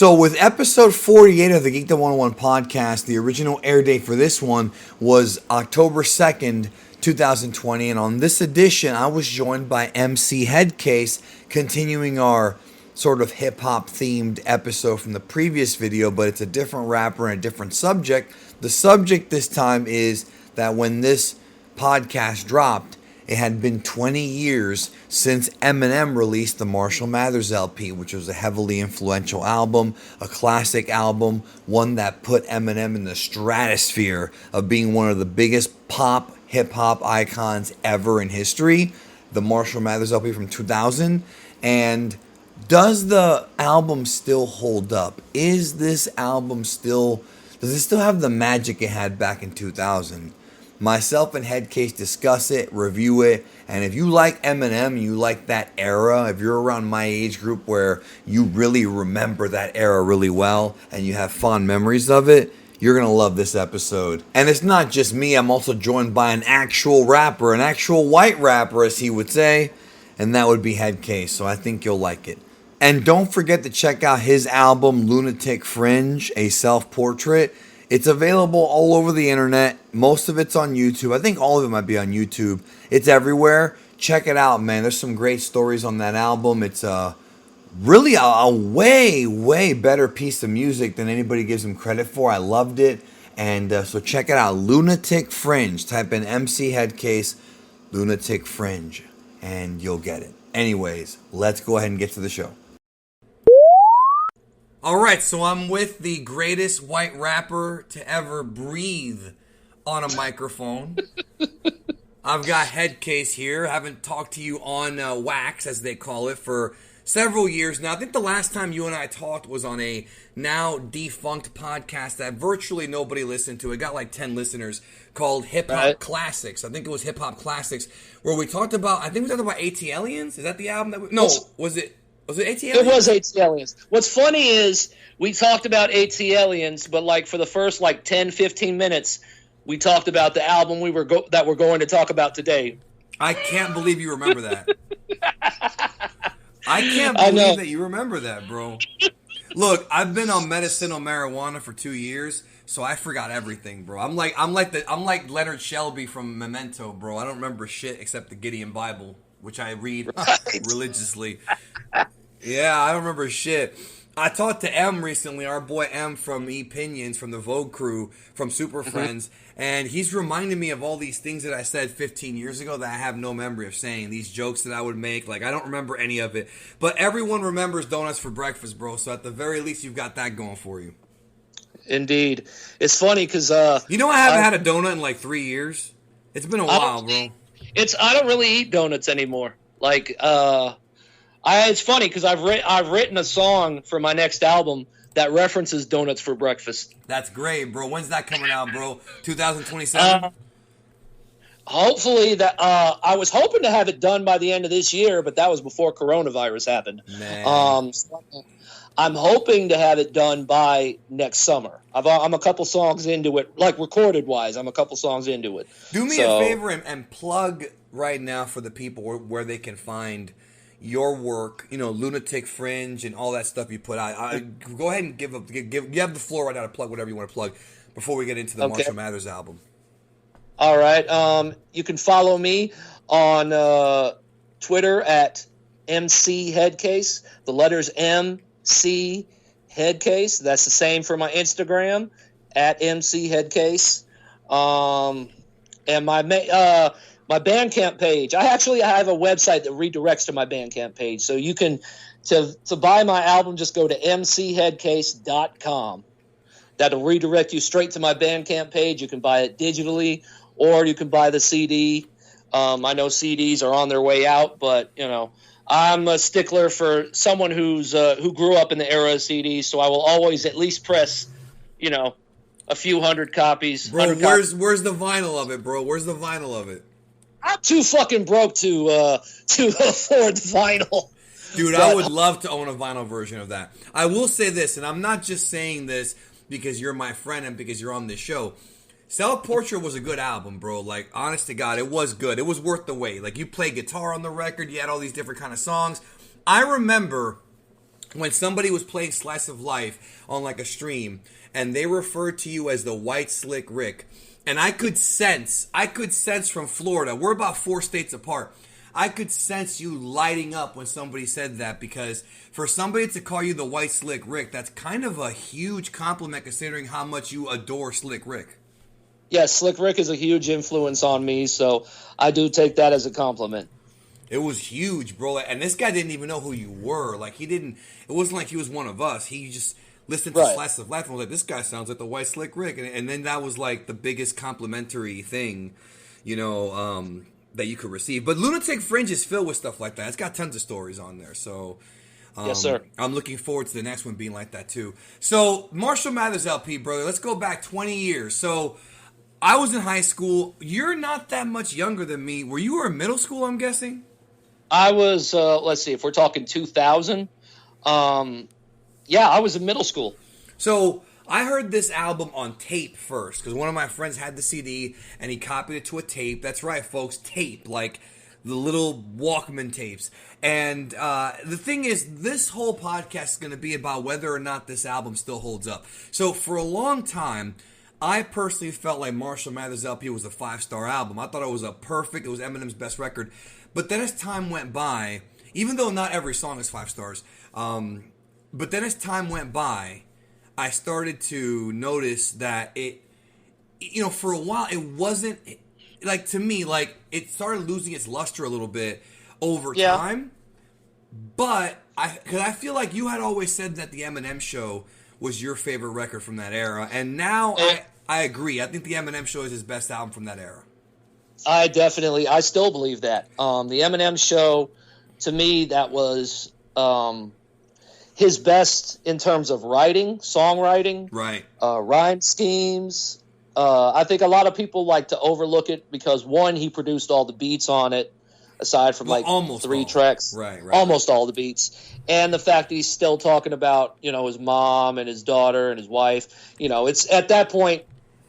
So with episode 48 of the Geekdom101 podcast, the original air date for this one was October 2nd, 2020. And on this edition, I was joined by MC HEADCASE, continuing our sort of hip-hop themed episode from the previous video, but it's a different rapper and a different subject. The subject this time is that when this podcast dropped, it had been 20 years since Eminem released the Marshall Mathers LP, which was a heavily influential album, a classic album, one that put Eminem in the stratosphere of being one of the biggest pop, hip-hop icons ever in history, the Marshall Mathers LP from 2000. And does the album still hold up? Is this album does it still have the magic it had back in 2000? Myself and HEADCASE discuss it, review it, and if you like Eminem, you like that era, if you're around my age group where you really remember that era really well and you have fond memories of it, you're going to love this episode. And it's not just me, I'm also joined by an actual rapper, an actual white rapper as he would say, and that would be HEADCASE, so I think you'll like it. And don't forget to check out his album, Lunatic Fringe, a self-portrait. It's available all over the internet. Most of it's on YouTube. I think all of it might be on YouTube. It's everywhere. Check it out, man. There's some great stories on that album. It's really a way, way better piece of music than anybody gives him credit for. I loved it. And so check it out. Lunatic Fringe. Type in MC HEADCASE, Lunatic Fringe, and you'll get it. Anyways, let's go ahead and get to the show. Alright, so I'm with the greatest white rapper to ever breathe on a microphone. I've got HEADCASE here. I haven't talked to you on wax, as they call it, for several years now. I think the last time you and I talked was on a now defunct podcast that virtually nobody listened to. It got like 10 listeners, called Hip Hop Classics. I think it was Hip Hop Classics, where we talked about, I think we talked about AT-Aliens. Is that the album that we... No, was it... Was it AT-Aliens? It was AT-Aliens. What's funny is we talked about AT-Aliens, but like for the first like 10, 15 minutes, we talked about the album that we're going to talk about today. I can't believe you remember that. I can't believe that you remember that, bro. Look, I've been on medicinal marijuana for 2 years, so I forgot everything, bro. I'm like Leonard Shelby from Memento, bro. I don't remember shit except the Gideon Bible, which I read religiously. Yeah, I don't remember shit. I talked to M recently, our boy M from E-Pinions, from the Vogue crew, from Super Friends, and he's reminding me of all these things that I said 15 years ago that I have no memory of saying. These jokes that I would make, like, I don't remember any of it. But everyone remembers donuts for breakfast, bro, so at the very least, you've got that going for you. Indeed. It's funny because... you know I haven't had a donut in like 3 years? It's been a while, bro. I don't really eat donuts anymore. Like, it's funny because I've written a song for my next album that references donuts for breakfast. That's great, bro. When's that coming out, bro? 2027? Hopefully that. I was hoping to have it done by the end of this year, but that was before coronavirus happened. Man. I'm hoping to have it done by next summer. I'm a couple songs into it, like recorded wise. I'm a couple songs into it. Do me a favor and plug right now for the people where they can find your work, you know, Lunatic Fringe and all that stuff you put out. Go ahead and give you have the floor right now to plug whatever you want to plug before we get into the Marshall Mathers album. All right. You can follow me on Twitter at MC HEADCASE. The letters MC HEADCASE. That's the same for my Instagram at MC HEADCASE. And my Bandcamp page. I have a website that redirects to my Bandcamp page. So you can, to buy my album, just go to mcheadcase.com. That'll redirect you straight to my Bandcamp page. You can buy it digitally, or you can buy the CD. I know CDs are on their way out, but, you know, I'm a stickler for someone who grew up in the era of CDs, so I will always at least press, you know, a few hundred copies. Bro, where's the vinyl of it, bro? Where's the vinyl of it? I'm too fucking broke to afford vinyl. Dude, I would love to own a vinyl version of that. I will say this, and I'm not just saying this because you're my friend and because you're on this show. Self-Portrait was a good album, bro. Like, honest to God, it was good. It was worth the wait. Like, you played guitar on the record. You had all these different kind of songs. I remember when somebody was playing Slice of Life on like a stream and they referred to you as the White Slick Rick, and I could sense from Florida, we're about 4 states apart, I could sense you lighting up when somebody said that, because for somebody to call you the White Slick Rick, that's kind of a huge compliment considering how much you adore Slick Rick. Yeah, Slick Rick is a huge influence on me, so I do take that as a compliment. It was huge, bro. And this guy didn't even know who you were. Like, it wasn't like he was one of us. He just listened to Slice of Life and was like, this guy sounds like the White Slick Rick. And then that was like the biggest complimentary thing, that you could receive. But Lunatic Fringe is filled with stuff like that. It's got tons of stories on there. So, yes, sir. I'm looking forward to the next one being like that too. So, Marshall Mathers LP, brother, let's go back 20 years. So, I was in high school. You're not that much younger than me. Were you in middle school, I'm guessing? I was, let's see, if we're talking 2000, I was in middle school. So I heard this album on tape first because one of my friends had the CD and he copied it to a tape. That's right, folks, tape, like the little Walkman tapes. And the thing is, this whole podcast is going to be about whether or not this album still holds up. So for a long time, I personally felt like Marshall Mathers LP was a 5-star album. I thought it was it was Eminem's best record. But then as time went by, even though not every song is 5 stars, but then as time went by, I started to notice that it, for a while, it wasn't, like, to me, like, it started losing its luster a little bit over time. But, because I feel like you had always said that the Eminem Show was your favorite record from that era. And now I agree. I think the Eminem Show is his best album from that era. I still believe that. The Eminem Show, to me, that was his best in terms of writing, songwriting, right? Rhyme schemes. I think a lot of people like to overlook it because, one, he produced all the beats on it, aside from almost 3 tracks. Right. Almost all the beats. And the fact that he's still talking about, his mom and his daughter and his wife. It's at that point,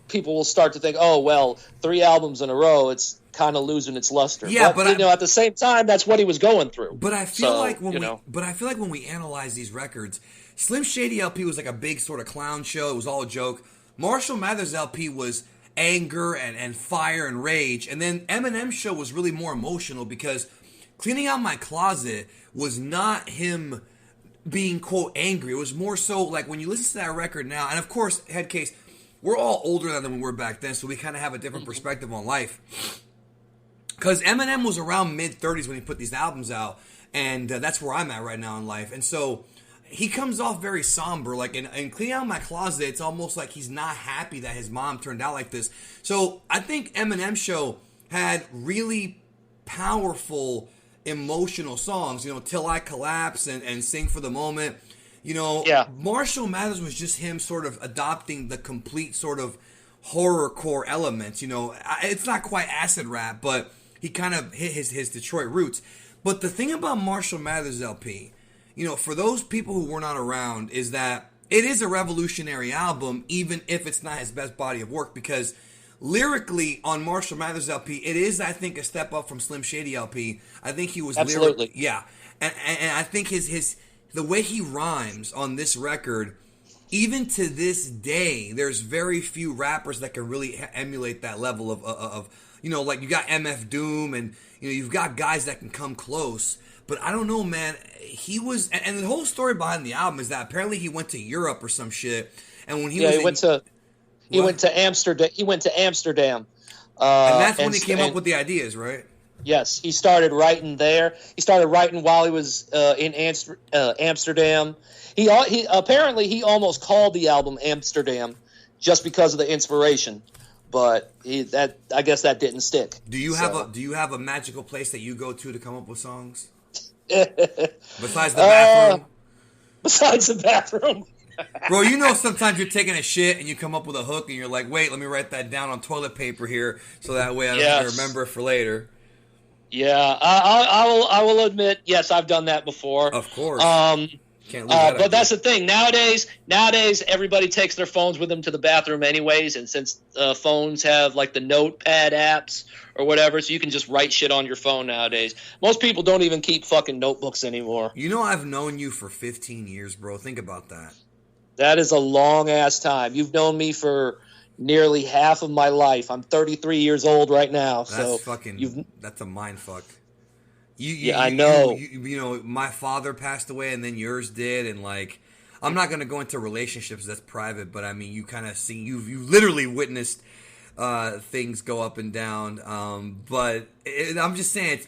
people will start to think, oh, well, 3 albums in a row, it's kind of losing its luster. Yeah, but at the same time, that's what he was going through. But I feel like when we analyze these records, Slim Shady LP was like a big sort of clown show. It was all a joke. Marshall Mathers LP was anger and fire and rage. And then Eminem Show was really more emotional because Cleaning Out My Closet was not him being, quote, angry. It was more so like when you listen to that record now, and of course, HEADCASE, we're all older than we were back then, so we kind of have a different perspective on life. Because Eminem was around mid-30s when he put these albums out, and that's where I'm at right now in life. And so he comes off very somber. Like in Clean Out My Closet, it's almost like he's not happy that his mom turned out like this. So I think Eminem Show had really powerful, emotional songs. Till I Collapse and Sing for the Moment. Marshall Mathers was just him sort of adopting the complete sort of horrorcore elements. It's not quite acid rap, but he kind of hit his Detroit roots. But the thing about Marshall Mathers LP, for those people who were not around, is that it is a revolutionary album, even if it's not his best body of work, because lyrically on Marshall Mathers LP, it is, I think, a step up from Slim Shady LP. I think he was absolutely, yeah, and I think his the way he rhymes on this record, even to this day, there's very few rappers that can really emulate that level of like you got MF Doom and you've got guys that can come close. But I don't know, man. He was, and the whole story behind the album is that apparently he went to Europe or some shit, and when he went to Amsterdam. He went to Amsterdam, and that's when he came up with the ideas, right? Yes, he started writing there. He started writing while he was in Amsterdam. He apparently almost called the album Amsterdam just because of the inspiration, but I guess that didn't stick. Do you have a magical place that you go to come up with songs? Besides the bathroom? Besides the bathroom. Bro, sometimes you're taking a shit and you come up with a hook and you're like, wait, let me write that down on toilet paper here so that way I don't remember it for later. Yeah, I will admit, yes, I've done that before. Of course. Can't lose that but that's the thing. Nowadays, everybody takes their phones with them to the bathroom anyways, and since phones have like the notepad apps or whatever, so you can just write shit on your phone nowadays. Most people don't even keep fucking notebooks anymore. You know, I've known you for 15 years, bro. Think about that. That is a long-ass time. You've known me for nearly half of my life. I'm 33 years old right now. That's a mind fuck. I know. You know, my father passed away, and then yours did, and like, I'm not gonna go into relationships. That's private. But I mean, you kind of see, you literally witnessed things go up and down. I'm just saying,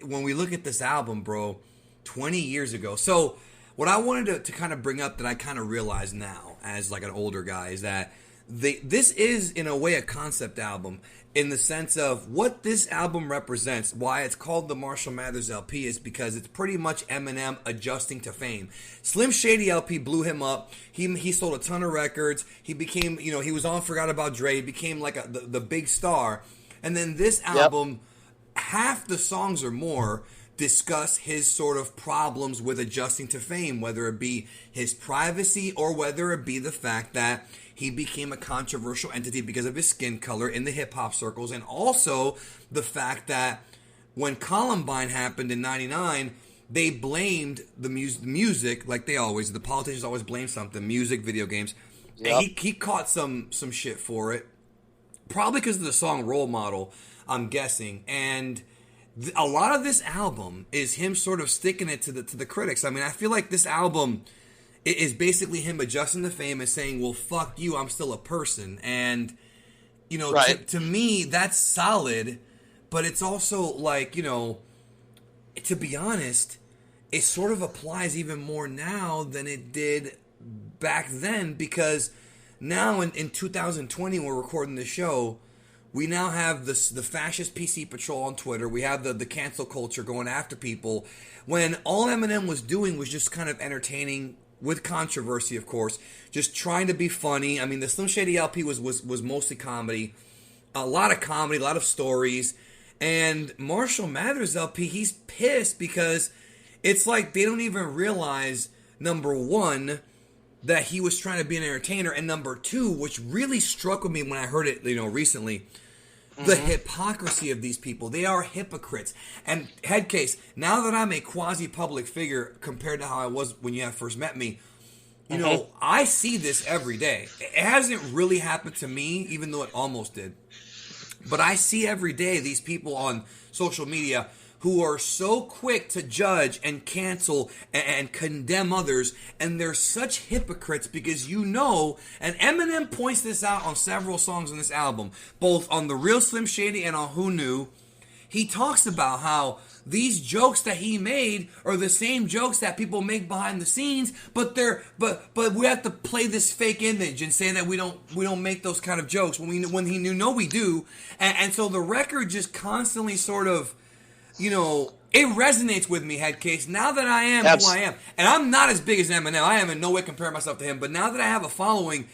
when we look at this album, bro, 20 years ago. So what I wanted to kind of bring up that I kind of realize now, as like an older guy, is that this is in a way a concept album. In the sense of what this album represents, why it's called the Marshall Mathers LP is because it's pretty much Eminem adjusting to fame. Slim Shady LP blew him up. He sold a ton of records. He became, you know, he was on Forgot About Dre. He became like the big star. And then this album, half the songs or more discuss his sort of problems with adjusting to fame, whether it be his privacy or whether it be the fact that he became a controversial entity because of his skin color in the hip-hop circles, and also the fact that when Columbine happened in 99, they blamed the music, like they always, the politicians always blame something, music, video games. Yep. And he caught some shit for it, probably because of the song Role Model, I'm guessing, and a lot of this album is him sort of sticking it to the critics. I mean, I feel like this album is basically him adjusting to fame and saying, well, fuck you, I'm still a person. And, you know, right. to me, that's solid, but it's also like, you know, to be honest, it sort of applies even more now than it did back then, because now in 2020, when we're recording this show, we now have the fascist PC patrol on Twitter. We have the cancel culture going after people, when all Eminem was doing was just kind of entertaining, with controversy, of course, just trying to be funny. I mean, the Slim Shady LP was mostly comedy, a lot of stories. And Marshall Mathers LP, he's pissed because it's like they don't even realize, number one, that he was trying to be an entertainer, and number two, which really struck with me when I heard it, you know, recently, the hypocrisy of these people. They are hypocrites. And HEADCASE, now that I'm a quasi-public figure compared to how I was when you first met me, you know, I see this every day. It hasn't really happened to me, even though it almost did. But I see every day these people on social media who are so quick to judge and cancel and condemn others, and they're such hypocrites because, you know, and Eminem points this out on several songs on this album, both on The Real Slim Shady and on Who Knew. He talks about how these jokes that he made are the same jokes that people make behind the scenes, but we have to play this fake image and say that we don't make those kind of jokes when he knew, no, we do, and so the record just constantly sort of, you know, it resonates with me, HEADCASE, now that I am who I am. And I'm not as big as Eminem. I am in no way comparing myself to him. But now that I have a following,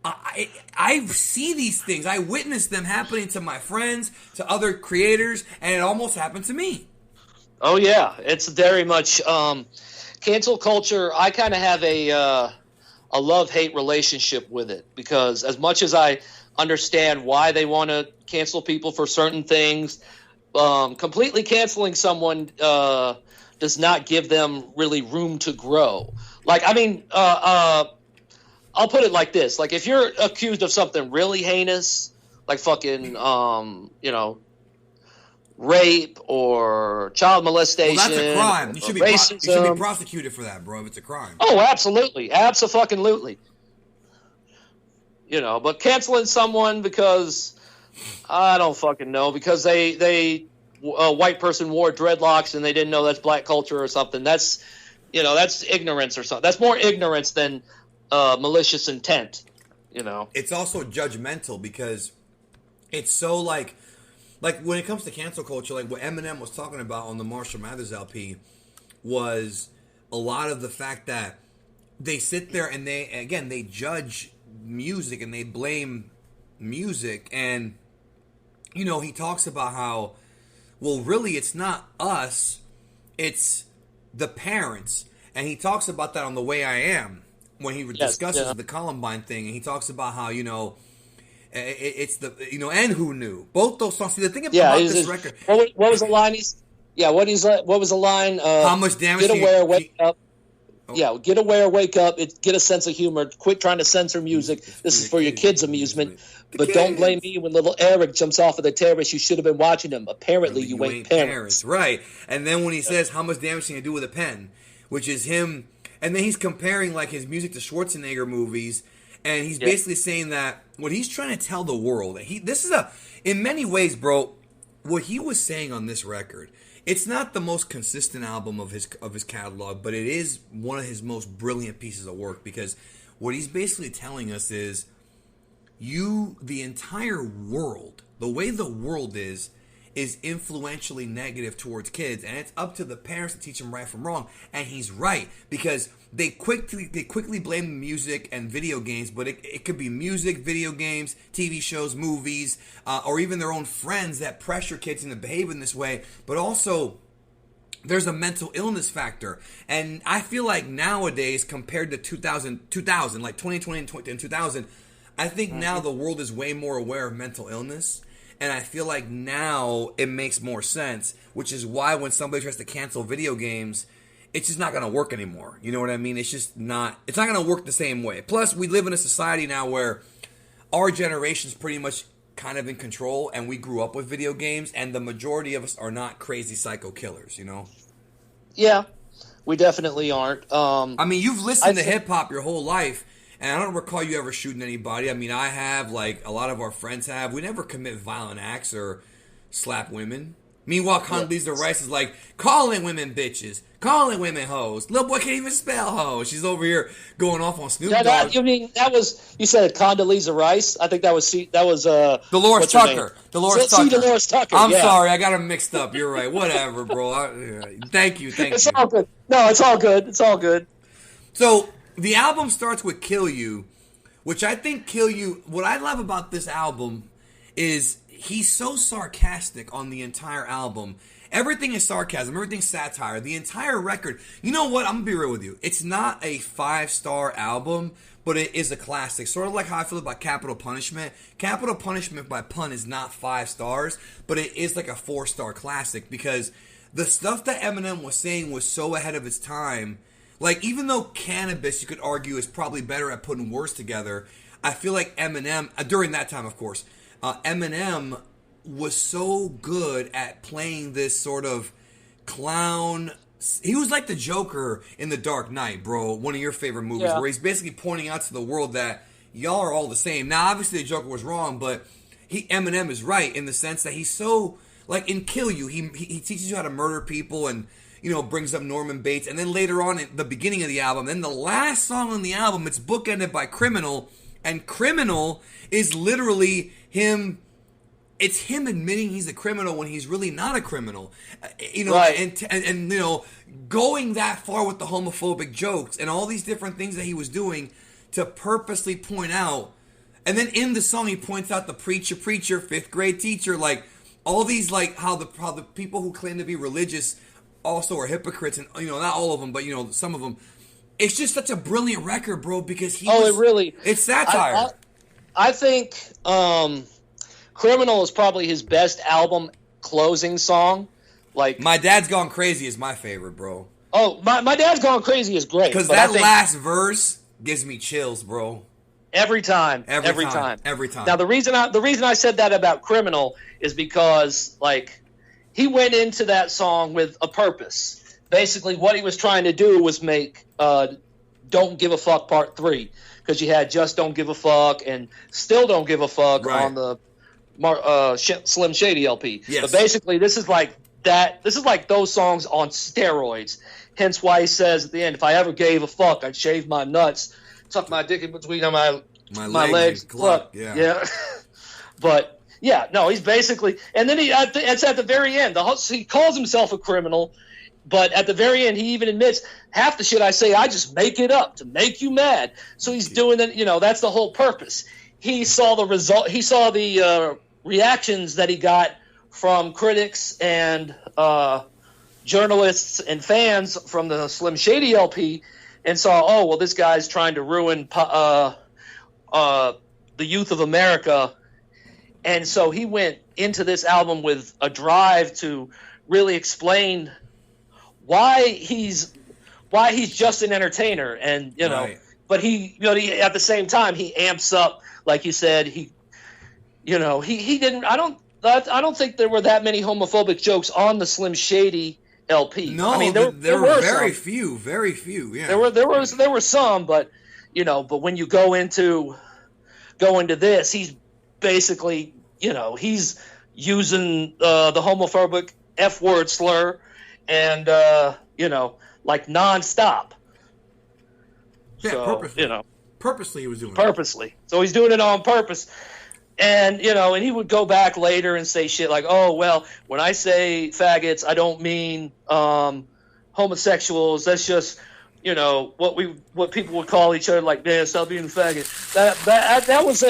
I see these things. I witness them happening to my friends, to other creators, and it almost happened to me. Oh, yeah. It's very much cancel culture. I kind of have a love-hate relationship with it, because as much as I understand why they want to cancel people for certain things, completely canceling someone does not give them really room to grow. Like, I mean, I'll put it like this. Like, if you're accused of something really heinous, like fucking, you know, rape or child molestation. Well, that's a crime. You should be prosecuted for that, bro, if it's a crime. Oh, absolutely. Abso-fucking-lutely. You know, but canceling someone because, I don't fucking know, because a white person wore dreadlocks and they didn't know that's black culture or something. That's, you know, that's ignorance or something. That's more ignorance than malicious intent, you know. It's also judgmental because it's so like when it comes to cancel culture, like what Eminem was talking about on the Marshall Mathers LP was a lot of the fact that they sit there and they judge music and they blame music. And, you know, he talks about how, well, really, it's not us, it's the parents. And he talks about that on The Way I Am when he discusses the Columbine thing. And he talks about how, it's the, and Who Knew. Both those songs. See, the thing about this record. What was the line? What was the line? How much damage? Get aware, wake up. Yeah, get aware, wake up. Get a sense of humor. Quit trying to censor music. This is for your kids' amusement. But don't blame me when little Eric jumps off of the terrace. You should have been watching him. Apparently, you ain't parents. Right. And then when he says, how much damage can you do with a pen? Which is him. And then he's comparing like his music to Schwarzenegger movies. And he's basically saying that what he's trying to tell the world. In many ways, bro, what he was saying on this record, it's not the most consistent album of his catalog, but it is one of his most brilliant pieces of work, because what he's basically telling us is the entire world, the way the world is influentially negative towards kids, and it's up to the parents to teach them right from wrong. And he's right, because they quickly blame music and video games, but it could be music, video games, TV shows, movies, or even their own friends that pressure kids into behaving this way. But also, there's a mental illness factor. And I feel like nowadays, compared to 2000, like 2020 and 2000, I think now the world is way more aware of mental illness. And I feel like now it makes more sense, which is why when somebody tries to cancel video games, it's just not going to work anymore. You know what I mean? It's not going to work the same way. Plus, we live in a society now where our generation's pretty much kind of in control, and we grew up with video games, and the majority of us are not crazy psycho killers, Yeah, we definitely aren't. I mean, you've listened to hip-hop your whole life, and I don't recall you ever shooting anybody. I mean, I have, like a lot of our friends have. We never commit violent acts or slap women. Meanwhile, Condoleezza Rice is like, calling women bitches, calling women hoes. Little boy can't even spell hoes. She's over here going off on Snoop Dogg. You said Condoleezza Rice? I think that was Dolores Tucker. Dolores Tucker. I'm sorry, I got them mixed up. You're right. Whatever, bro. Thank you. It's all good. No, it's all good. It's all good. So the album starts with Kill You, which I think Kill You, what I love about this album is he's so sarcastic on the entire album. Everything is sarcasm. Everything's satire. The entire record. You know what? I'm going to be real with you. It's not a 5-star album, but it is a classic. Sort of like how I feel about Capital Punishment. Capital Punishment by pun is not 5 stars, but it is like a 4-star classic, because the stuff that Eminem was saying was so ahead of its time. Like, even though Cannabis, you could argue, is probably better at putting words together, I feel like Eminem, during that time, of course, Eminem was so good at playing this sort of clown. He was like the Joker in The Dark Knight, bro. One of your favorite movies, where he's basically pointing out to the world that y'all are all the same. Now, obviously, the Joker was wrong, but Eminem is right in the sense that he's so, like in Kill You, he teaches you how to murder people and, brings up Norman Bates. And then later on in the beginning of the album, then the last song on the album, it's bookended by Criminal. And Criminal is literally him. It's him admitting he's a criminal when he's really not a criminal. Right. And going that far with the homophobic jokes and all these different things that he was doing to purposely point out. And then in the song, he points out the preacher, 5th grade teacher, like all these, like how the people who claim to be religious also are hypocrites, and not all of them, but some of them. It's just such a brilliant record, bro, because it's satire. I think Criminal is probably his best album closing song. Like, My Dad's Gone Crazy is my favorite, bro. Oh, my Dad's Gone Crazy is great. Because that last verse gives me chills, bro. Every time. Every time. Now, the reason I said that about Criminal is because, like, he went into that song with a purpose. Basically, what he was trying to do was make Don't Give a Fuck Part 3. Because you had Just Don't Give a Fuck and Still Don't Give a Fuck on the Slim Shady LP. Yes. But basically, this is like that. This is like those songs on steroids. Hence why he says at the end, if I ever gave a fuck, I'd shave my nuts, tuck my dick in between my legs. Yeah. But, yeah, no, he's basically – and then it's at the very end. He calls himself a criminal, but at the very end, he even admits, half the shit I say, I just make it up to make you mad. So he's doing that. That's the whole purpose. He saw the result. He saw the reactions that he got from critics and journalists and fans from the Slim Shady LP and saw, oh, well, this guy's trying to ruin the youth of America. And so he went into this album with a drive to really explain why he's just an entertainer. And, you know, but he at the same time, he amps up, like you said, he didn't, I don't think there were that many homophobic jokes on the Slim Shady LP. No, I mean, there were very some. few. Yeah, there were some, but but when you go into this, he's basically, he's using the homophobic F word slur, and like nonstop. Yeah, so, purposely. Purposely, he was doing purposely. So he's doing it on purpose. And, and he would go back later and say shit like, oh, well, when I say faggots, I don't mean homosexuals. That's just, what people would call each other, like, yeah, stop being a faggot. That was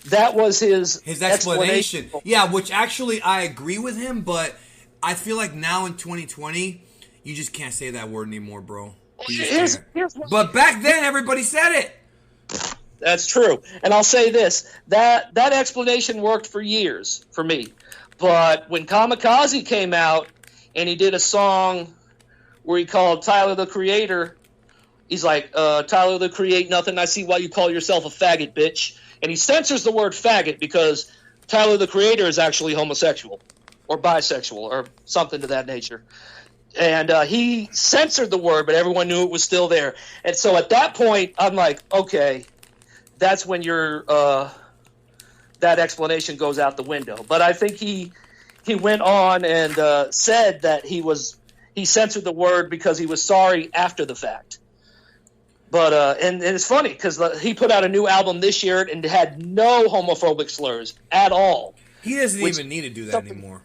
that was his explanation. Yeah, which actually I agree with him, but I feel like now in 2020, you just can't say that word anymore, bro. But back then, everybody said it. That's true. And I'll say this, that explanation worked for years for me. But when Kamikaze came out and he did a song where he called Tyler the Creator, he's like, Tyler the Create Nothing, I see why you call yourself a faggot, bitch. And he censors the word faggot because Tyler the Creator is actually homosexual or bisexual or something to that nature. And he censored the word, but everyone knew it was still there. And so at that point, I'm like, okay, that's when your that explanation goes out the window. But I think he went on and said that he censored the word because he was sorry after the fact. But and it's funny because he put out a new album this year and had no homophobic slurs at all. He doesn't even need to do that anymore.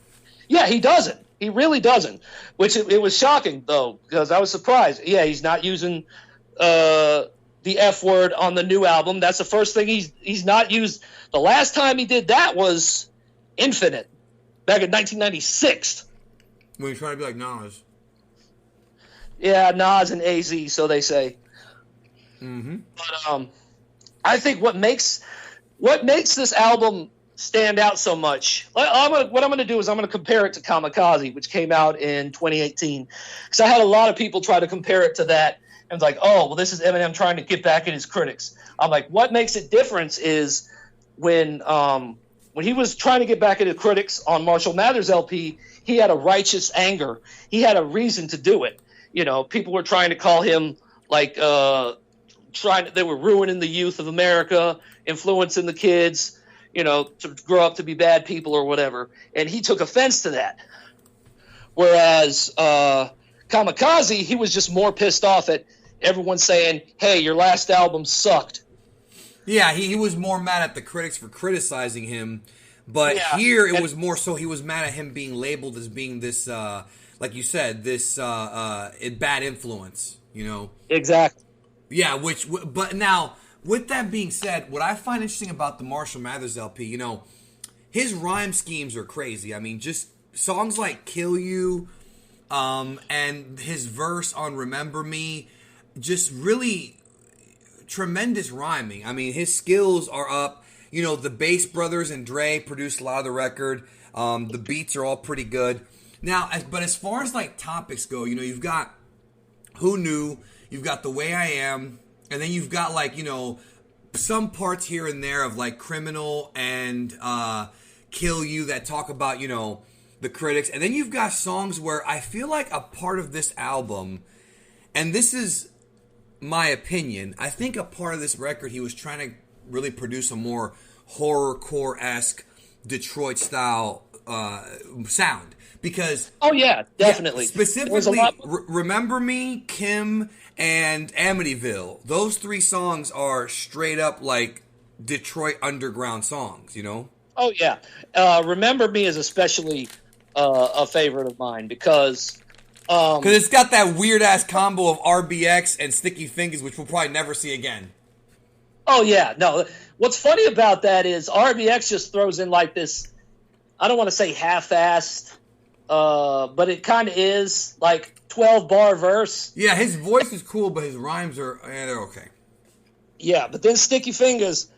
Yeah, he doesn't. He really doesn't. Which it was shocking though, because I was surprised. Yeah, he's not using the F word on the new album. That's the first thing he's not used. The last time he did that was Infinite, back in 1996. When you're trying to be like Nas. Yeah, Nas and AZ, so they say. Mm-hmm. But I think what makes this album stand out so much, what I'm going to do is I'm going to compare it to Kamikaze, which came out in 2018. Because I had a lot of people try to compare it to that. And it's like, oh, well, this is Eminem trying to get back at his critics. I'm like, what makes it different is when he was trying to get back at his critics on Marshall Mathers LP, he had a righteous anger. He had a reason to do it. People were trying to call him like they were ruining the youth of America, influencing the kids, to grow up to be bad people or whatever. And he took offense to that. Whereas Kamikaze, he was just more pissed off at everyone saying, hey, your last album sucked. Yeah, he was more mad at the critics for criticizing him. But here it was more so he was mad at him being labeled as being this, like you said, this bad influence, Exactly. Yeah, but now, with that being said, what I find interesting about the Marshall Mathers LP, his rhyme schemes are crazy. I mean, just songs like Kill You, and his verse on Remember Me, just really tremendous rhyming. I mean, his skills are up. The Bass Brothers and Dre produced a lot of the record. The beats are all pretty good. Now, but as far as like topics go, you've got Who Knew, you've got The Way I Am, and then you've got like, some parts here and there of like Criminal and Kill You that talk about, the critics. And then you've got songs where I feel like a part of this album, and this is my opinion, I think a part of this record he was trying to really produce a more horrorcore-esque Detroit style sound. Because definitely. Specifically, Remember Me, Kim, and Amityville. Those three songs are straight up like Detroit underground songs, Oh, yeah. Remember Me is especially a favorite of mine because it's got that weird-ass combo of RBX and Sticky Fingers, which we'll probably never see again. Oh, yeah. No, what's funny about that is RBX just throws in like this, I don't want to say half-assed but it kind of is like 12-bar verse. Yeah, his voice is cool, but his rhymes are they're okay. Yeah, but then Sticky Fingers,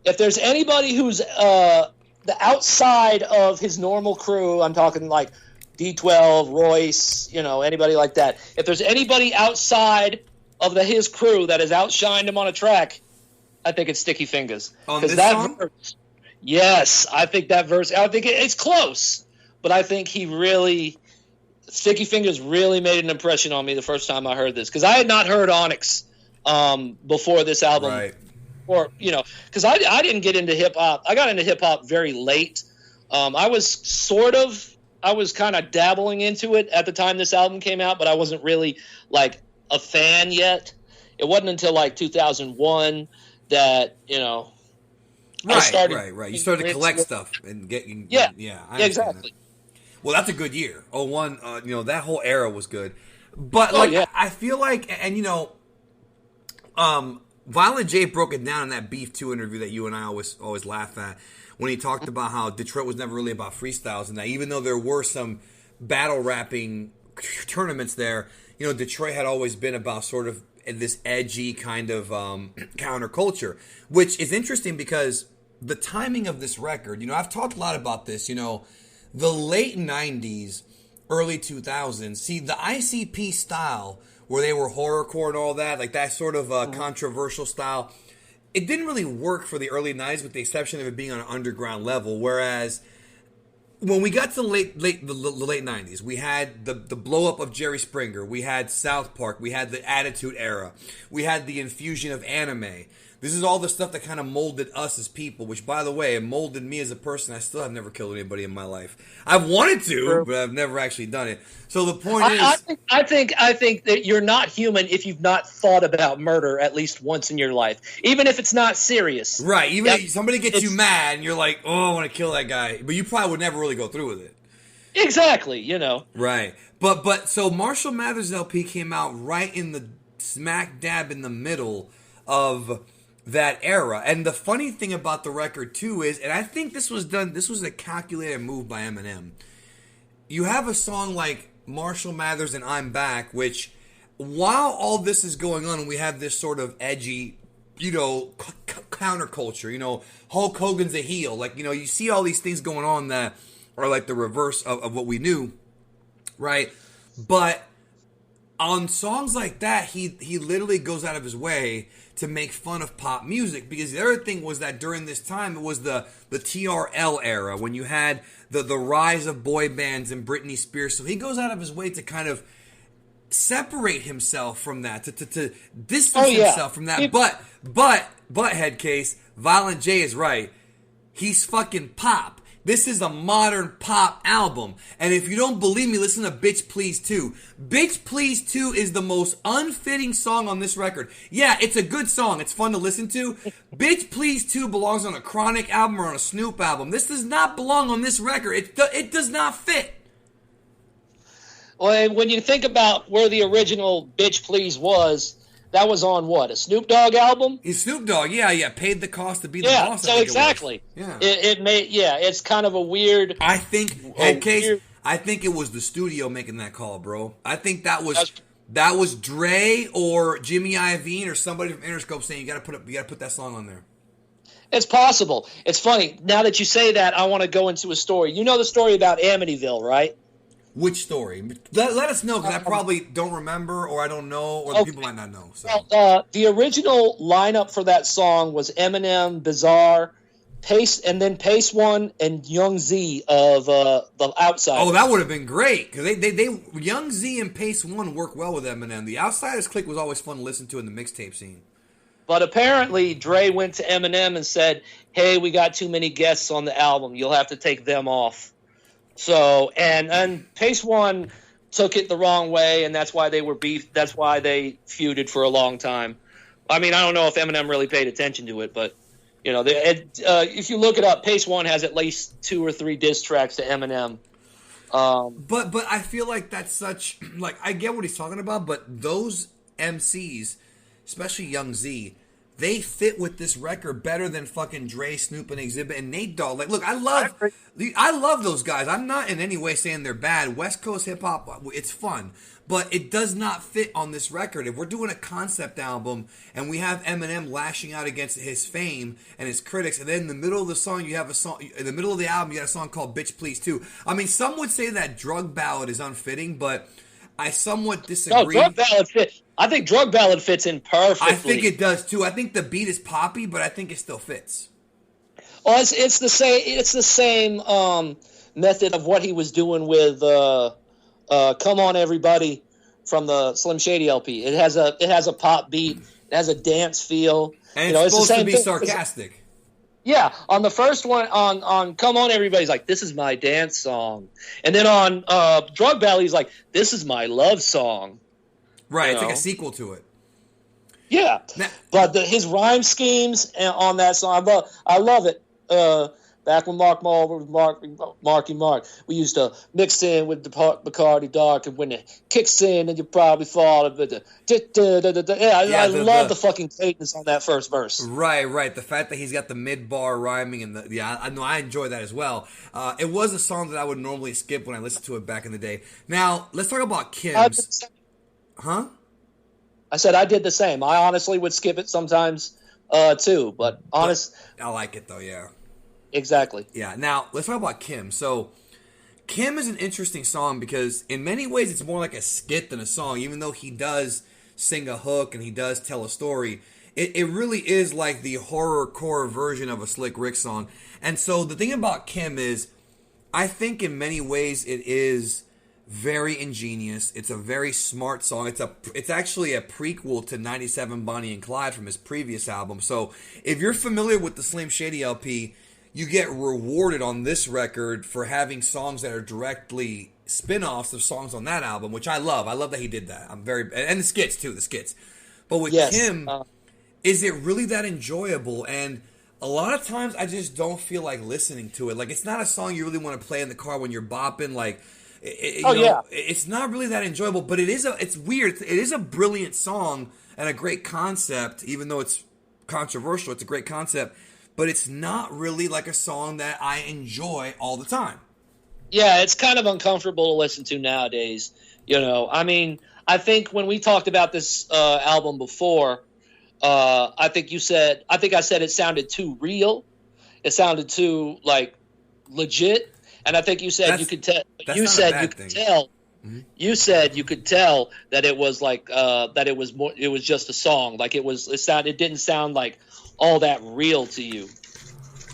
if there's anybody who's the outside of his normal crew, I'm talking like D12, Royce, anybody like that. If there's anybody outside of his crew that has outshined him on a track, I think it's Sticky Fingers. On this song? Verse, yes, I think that verse. I think it's close, but I think Sticky Fingers really made an impression on me the first time I heard this, because I had not heard Onyx before this album, Right. or because I didn't get into hip hop. I got into hip hop very late. I was kind of dabbling into it at the time this album came out, but I wasn't really like a fan yet. It wasn't until like 2001 that I started. Right. You started to collect stuff and getting. Yeah. I Exactly. That. Well, that's a good year. 01, that whole era was good. But I feel like, and Violent J broke it down in that Beef 2 interview that you and I always laugh at, when he talked about how Detroit was never really about freestyles, and that even though there were some battle rapping tournaments there, Detroit had always been about sort of this edgy kind of counterculture, which is interesting because the timing of this record, I've talked a lot about this, the late 90s, early 2000s, see the ICP style where they were horrorcore and all that, like that sort of controversial style, it didn't really work for the early 90s with the exception of it being on an underground level, whereas when we got to the late 90s, we had the blow up of Jerry Springer, we had South Park, we had the Attitude Era, we had the infusion of anime. This is all the stuff that kind of molded us as people, which, by the way, it molded me as a person. I still have never killed anybody in my life. I've wanted to, but I've never actually done it. So the point is, I think that you're not human if you've not thought about murder at least once in your life, even if it's not serious. Right. Even if somebody gets you mad and you're like, oh, I want to kill that guy, but you probably would never really go through with it. Exactly. Right. But so Marshall Mathers LP came out right in the smack dab in the middle of that era. And the funny thing about the record too is, and I think this was a calculated move by Eminem. You have a song like Marshall Mathers and I'm Back, which while all this is going on and we have this sort of edgy, counterculture, Hulk Hogan's a heel, like, you see all these things going on that are like the reverse of what we knew, right? But on songs like that, he literally goes out of his way to make fun of pop music, because the other thing was that during this time it was the TRL era when you had the rise of boy bands and Britney Spears. So he goes out of his way to kind of separate himself from that, to distance himself from that. But Headcase, Violent J is right. He's fucking pop. This is a modern pop album. And if you don't believe me, listen to Bitch Please 2. Bitch Please 2 is the most unfitting song on this record. Yeah, it's a good song. It's fun to listen to. Bitch Please 2 belongs on a Chronic album or on a Snoop album. This does not belong on this record. It does not fit. Well, when you think about where the original Bitch Please was, that was on what, a Snoop Dogg album? Snoop Dogg, yeah, paid the cost to be the boss. So exactly. It's kind of a weird. I think Headcase. I think it was the studio making that call, bro. I think that was Dre or Jimmy Iovine or somebody from Interscope saying you got to put that song on there. It's possible. It's funny now that you say that. I want to go into a story. You know the story about Amityville, right? Which story? Let us know, because I probably don't remember, or I don't know, or the people might not know. So. The original lineup for that song was Eminem, Bizarre, Pace, and then Pace One and Young Z of the Outsiders. Oh, that would have been great, because they Young Z and Pace One work well with Eminem. The Outsiders clique was always fun to listen to in the mixtape scene. But apparently, Dre went to Eminem and said, "Hey, we got too many guests on the album. You'll have to take them off." So, and Pace One took it the wrong way, and that's why they were beef. That's why they feuded for a long time. I mean, I don't know if Eminem really paid attention to it, but if you look it up, Pace One has at least 2 or 3 diss tracks to Eminem. But I feel like that's such, like, I get what he's talking about, but those MCs, especially Young Z, they fit with this record better than fucking Dre, Snoop, and Exhibit and Nate Dogg. Like, look, I love those guys. I'm not in any way saying they're bad. West Coast hip hop, it's fun, but it does not fit on this record. If we're doing a concept album and we have Eminem lashing out against his fame and his critics, and then in the middle of the song you have a song, in the middle of the album you got a song called "Bitch Please" too. I mean, some would say that Drug Ballad is unfitting, but I somewhat disagree. No, Drug Ballad fits. I think Drug Ballad fits in perfectly. I think it does too. I think the beat is poppy, but I think it still fits. Well, it's the same. It's the same method of what he was doing with "Come On Everybody" from the Slim Shady LP. It has a pop beat. It has a dance feel. And it's supposed to be sarcastic. Yeah, on the first one, on "Come On Everybody's" like, this is my dance song. And then on Drug Ballad, he's like, this is my love song. Right, it's like a sequel to it. Yeah, but his rhyme schemes on that song, I love it. Back when Marky Mark, we used to mix in with the Bacardi Dark, and when it kicks in, and you probably fall. I love the fucking cadence on that first verse. Right. The fact that he's got the mid-bar rhyming and I enjoy that as well. It was a song that I would normally skip when I listened to it back in the day. Now let's talk about Kim's. Huh? I said I did the same. I honestly would skip it sometimes too, but I like it though. Yeah. Exactly. Yeah. Now, let's talk about Kim. So, Kim is an interesting song because in many ways it's more like a skit than a song, even though he does sing a hook and he does tell a story. It really is like the horrorcore version of a Slick Rick song. And so, the thing about Kim is, I think in many ways it is very ingenious. It's a very smart song. It's actually a prequel to 97 Bonnie and Clyde from his previous album. So, if you're familiar with the Slim Shady LP, you get rewarded on this record for having songs that are directly spin-offs of songs on that album, which I love. I love that he did that. And the skits too, the skits. But with Kim, is it really that enjoyable? And a lot of times I just don't feel like listening to it. Like, it's not a song you really want to play in the car when you're bopping. Like, it's not really that enjoyable, but it's weird. It is a brilliant song and a great concept, even though it's controversial. It's a great concept. But it's not really like a song that I enjoy all the time. Yeah, it's kind of uncomfortable to listen to nowadays. I mean, I think when we talked about this album before, I think I said it sounded too real. It sounded too legit, and I think you said you could tell. You said you could tell. Mm-hmm. You said you could tell that it was that it was more. It was just a song. Like it didn't sound like all that real to you.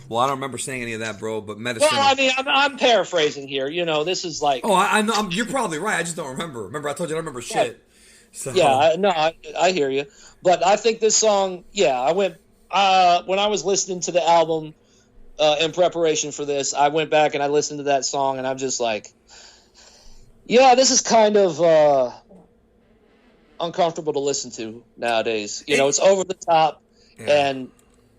Well, I don't remember saying any of that, bro. But medicine. Well, I mean, I'm paraphrasing here. This is like. Oh, I know. You're probably right. I just don't remember. Remember, I told you I don't remember shit. So. Yeah, I hear you. But I think this song. Yeah, I went when I was listening to the album in preparation for this. I went back and I listened to that song, and I'm just like, yeah, this is kind of uncomfortable to listen to nowadays. It's over the top. Yeah. And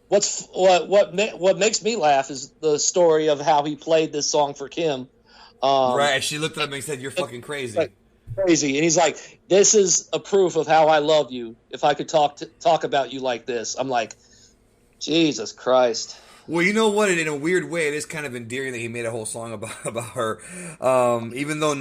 what makes me laugh is the story of how he played this song for Kim. Right, she looked at him and said, "You're fucking crazy." Crazy, and he's like, "This is a proof of how I love you. If I could talk about you like this," I'm like, Jesus Christ. Well, you know what? In a weird way, it is kind of endearing that he made a whole song about her. Even though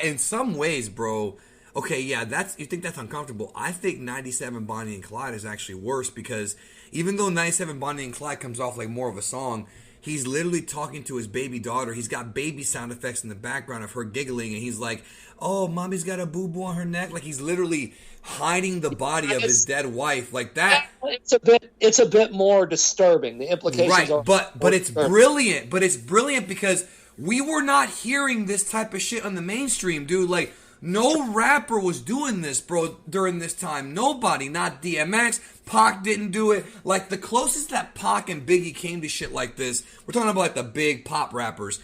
in some ways, bro. Okay, yeah, you think that's uncomfortable. I think 97 Bonnie and Clyde is actually worse because even though 97 Bonnie and Clyde comes off like more of a song, he's literally talking to his baby daughter. He's got baby sound effects in the background of her giggling, and he's like, "Oh, mommy's got a boo-boo on her neck." Like he's literally hiding the body of his dead wife like that. It's a bit more disturbing. The implications are but it's brilliant. But it's brilliant because we were not hearing this type of shit on the mainstream, dude. Like, no rapper was doing this, bro, during this time. Nobody, not DMX. Pac didn't do it. Like, the closest that Pac and Biggie came to shit like this, we're talking about, like, the big pop rappers.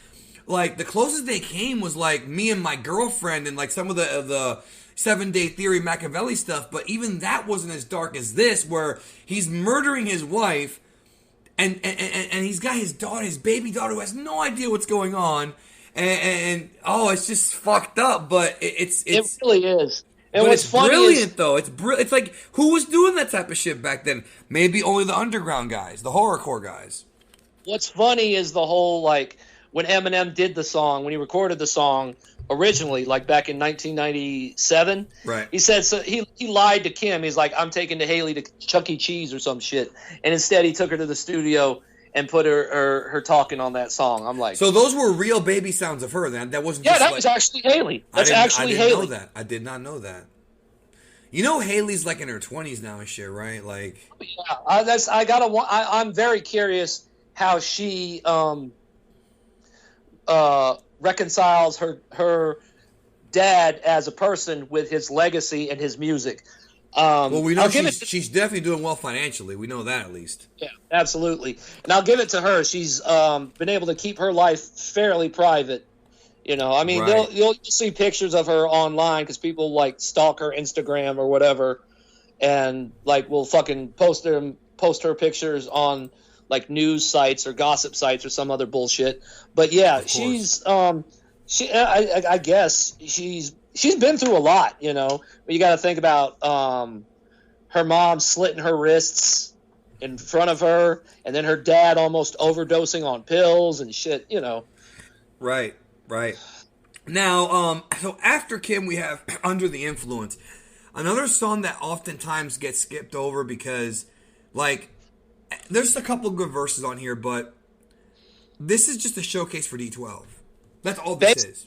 Like, the closest they came was, like, Me and My Girlfriend and, like, some of the 7 Day Theory Machiavelli stuff. But even that wasn't as dark as this, where he's murdering his wife, and he's got his daughter, his baby daughter, who has no idea what's going on. And it's just fucked up, but it really is. And but what's it's funny brilliant, is, though. It's like, who was doing that type of shit back then? Maybe only the underground guys, the horrorcore guys. what's funny is the whole, like, when Eminem did the song, when he recorded the song originally, like back in 1997, Right. he said, so he lied to Kim. He's like, I'm taking to Haley to Chuck E. Cheese or some shit. And instead he took her to the studio and put her talking on that song. I'm like, So those were real baby sounds of her. That wasn't yeah, just that like, was actually Haley. That's I actually didn't Haley. know that. I did not know that. You know, Haley's like in her 20s now and shit, right? Like, Yeah, I'm very curious how she reconciles her dad as a person with his legacy and his music. well, we know I'll give she's definitely doing well financially. We know that at least. Yeah, absolutely. And I'll give it to her. She's been able to keep her life fairly private. You know, I mean, Right. you'll see pictures of her online because people like stalk her Instagram or whatever, and like will fucking post her pictures on like news sites or gossip sites or some other bullshit. But yeah, she's I guess she's been through a lot. You know, you got to think about her mom slitting her wrists in front of her, and then her dad almost overdosing on pills and shit. You know. Right. Right. Now, so after Kim, we have Under the Influence. Another song that oftentimes gets skipped over because, like, there's a couple good verses on here, but this is just a showcase for D12. That's all this is.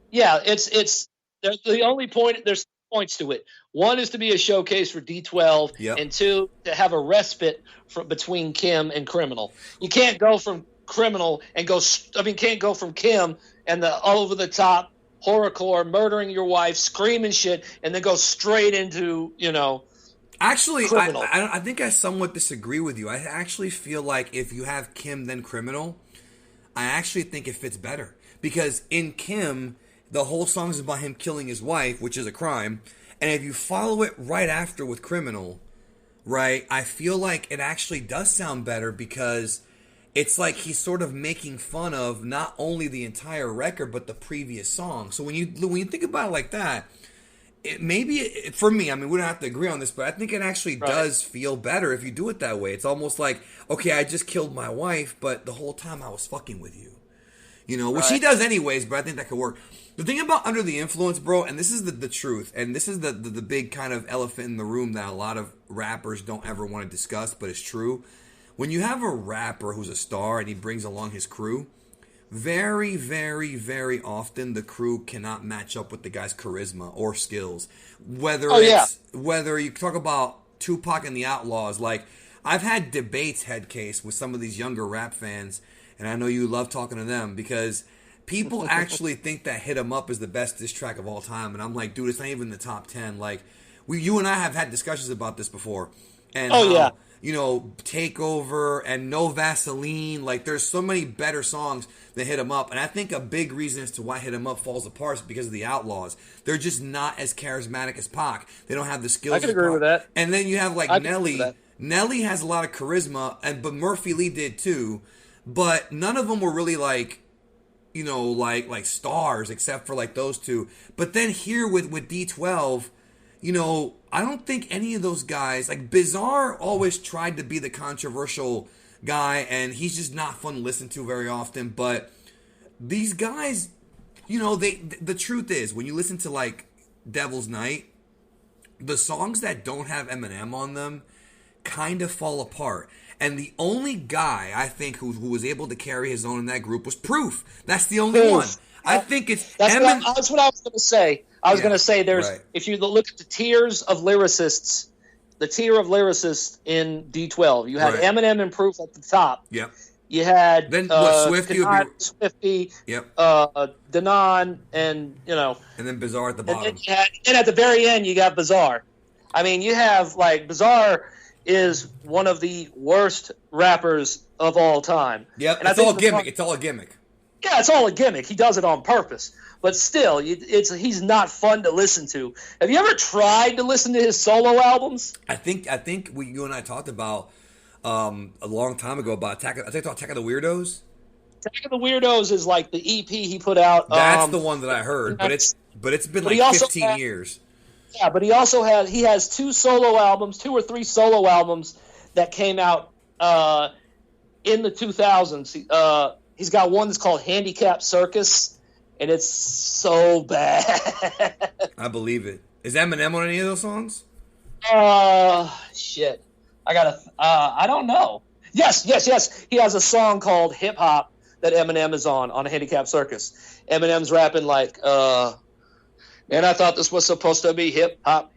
Yeah, it's the only point. There's points to it. One is to be a showcase for D12, Yep. and two, to have a respite between Kim and Criminal. You can't go from Criminal and can't go from Kim and the over the top horrorcore murdering your wife, screaming shit, and then go straight into, you know. Actually, Criminal. I think I somewhat disagree with you. I actually feel like if you have Kim then Criminal, I actually think it fits better. Because in Kim, the whole song is about him killing his wife, which is a crime. And if you follow it right after with Criminal, right, I feel like it actually does sound better because it's like he's sort of making fun of not only the entire record, but the previous song. So when you think about it like that, for me, I mean, we don't have to agree on this, but I think it actually does feel better if you do it that way. It's almost like, okay, I just killed my wife, but the whole time I was fucking with you. You know, which he does anyways, but I think that could work. The thing about Under the Influence, bro, and this is the truth, and this is the big kind of elephant in the room that a lot of rappers don't ever want to discuss, but it's true. When you have a rapper who's a star and he brings along his crew, very, very, very often the crew cannot match up with the guy's charisma or skills. Whether you talk about Tupac and the Outlaws, like I've had debates, HEADCASE, with some of these younger rap fans, and I know you love talking to them because people actually think that Hit 'Em Up is the best diss track of all time, and I'm like, dude, it's not even in the top 10. Like, you and I have had discussions about this before, and you know, Takeover and No Vaseline. Like, there's so many better songs than Hit 'Em Up. And I think a big reason as to why Hit 'Em Up falls apart is because of the Outlaws. They're just not as charismatic as Pac. They don't have the skills. I can agree with that. And then you have, like, Nelly. Nelly has a lot of charisma, but Murphy Lee did too. But none of them were really, like, you know, like stars except for, like, those two. But then here with D12, you know, I don't think any of those guys, like Bizarre always tried to be the controversial guy, and he's just not fun to listen to very often. But these guys, you know, the truth is, when you listen to like Devil's Night, the songs that don't have Eminem on them kind of fall apart. And the only guy I think who was able to carry his own in that group was Proof. That's the only one. I think it's that's what I was going to say. I was going to say if you look at the tiers of lyricists, the tier of lyricists in D12, you had Eminem and Proof at the top. Yep. You had then Swifty, yep. Denon, and you know, and then Bizarre at the bottom. And at the very end, you got Bizarre. I mean, you have like Bizarre is one of the worst rappers of all time. Yep. And it's all a gimmick. It's all a gimmick. Yeah, it's all a gimmick. He does it on purpose. But still, he's not fun to listen to. Have you ever tried to listen to his solo albums? I think you and I talked about a long time ago about Attack of the Weirdos. Attack of the Weirdos is like the EP he put out. That's the one that I heard, but it's been like 15 years. Yeah, but he has two or three solo albums that came out in the 2000s. He's got one that's called Handicap Circus, and it's so bad. I believe it. Is Eminem on any of those songs? Shit. I don't know. Yes. He has a song called Hip Hop that Eminem is on Handicap Circus. Eminem's rapping like, man, I thought this was supposed to be hip hop.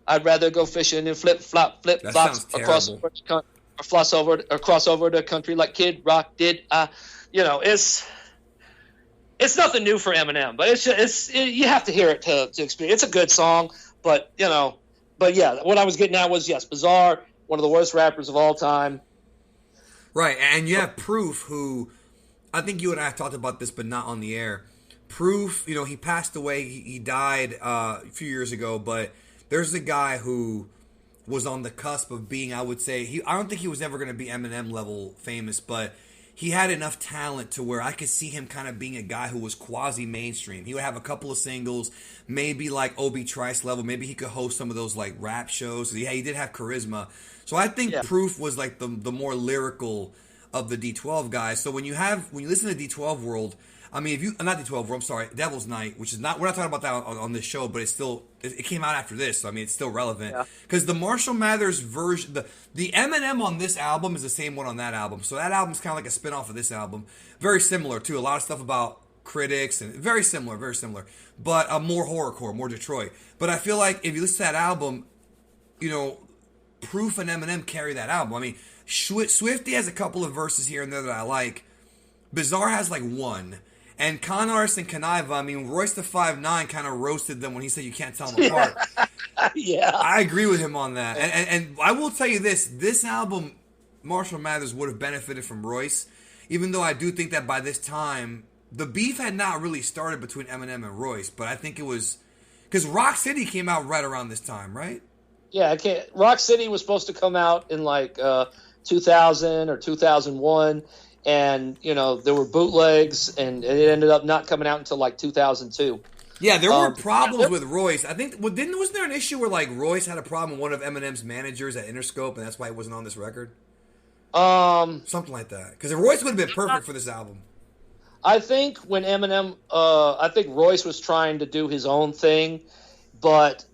I'd rather go fishing and flip flops across over the country like Kid Rock did. It's nothing new for Eminem, but you have to hear it to experience. It's a good song, but yeah, what I was getting at was, yes, Bizarre, one of the worst rappers of all time. Right, and you have Proof, who I think you and I have talked about this, but not on the air. Proof, he passed away. He died a few years ago, but there's a guy who was on the cusp of being, I would say, I don't think he was ever going to be Eminem level famous, but he had enough talent to where I could see him kind of being a guy who was quasi-mainstream. He would have a couple of singles, maybe like Obi Trice level. Maybe he could host some of those like rap shows. Yeah, he did have charisma. So I think Proof was like the more lyrical of the D12 guys. So when you listen to D12 World, I mean, not D12 World, I'm sorry, Devil's Night, which is not, we're not talking about that on this show, but it came out after this, so I mean, it's still relevant. Because the Marshall Mathers version, the Eminem on this album is the same one on that album. So that album's kind of like a spin-off of this album. Very similar, too. A lot of stuff about critics, and very similar. But more horrorcore, more Detroit. But I feel like if you listen to that album, Proof and Eminem carry that album. I mean, Swiftie has a couple of verses here and there that I like. Bizarre has like one. And Con Artist and Conniva, I mean, Royce the 5'9" kind of roasted them when he said you can't tell them apart. Yeah. I agree with him on that. And I will tell you this album, Marshall Mathers would have benefited from Royce, even though I do think that by this time, the beef had not really started between Eminem and Royce, but I think it was, because Rock City came out right around this time, right? Yeah, Rock City was supposed to come out in like 2000 or 2001. And, there were bootlegs, and it ended up not coming out until like 2002. Yeah, there were problems with Royce. I think, wasn't there an issue where like Royce had a problem with one of Eminem's managers at Interscope, and that's why he wasn't on this record? Something like that. Because Royce would have been perfect for this album. I think when I think Royce was trying to do his own thing, but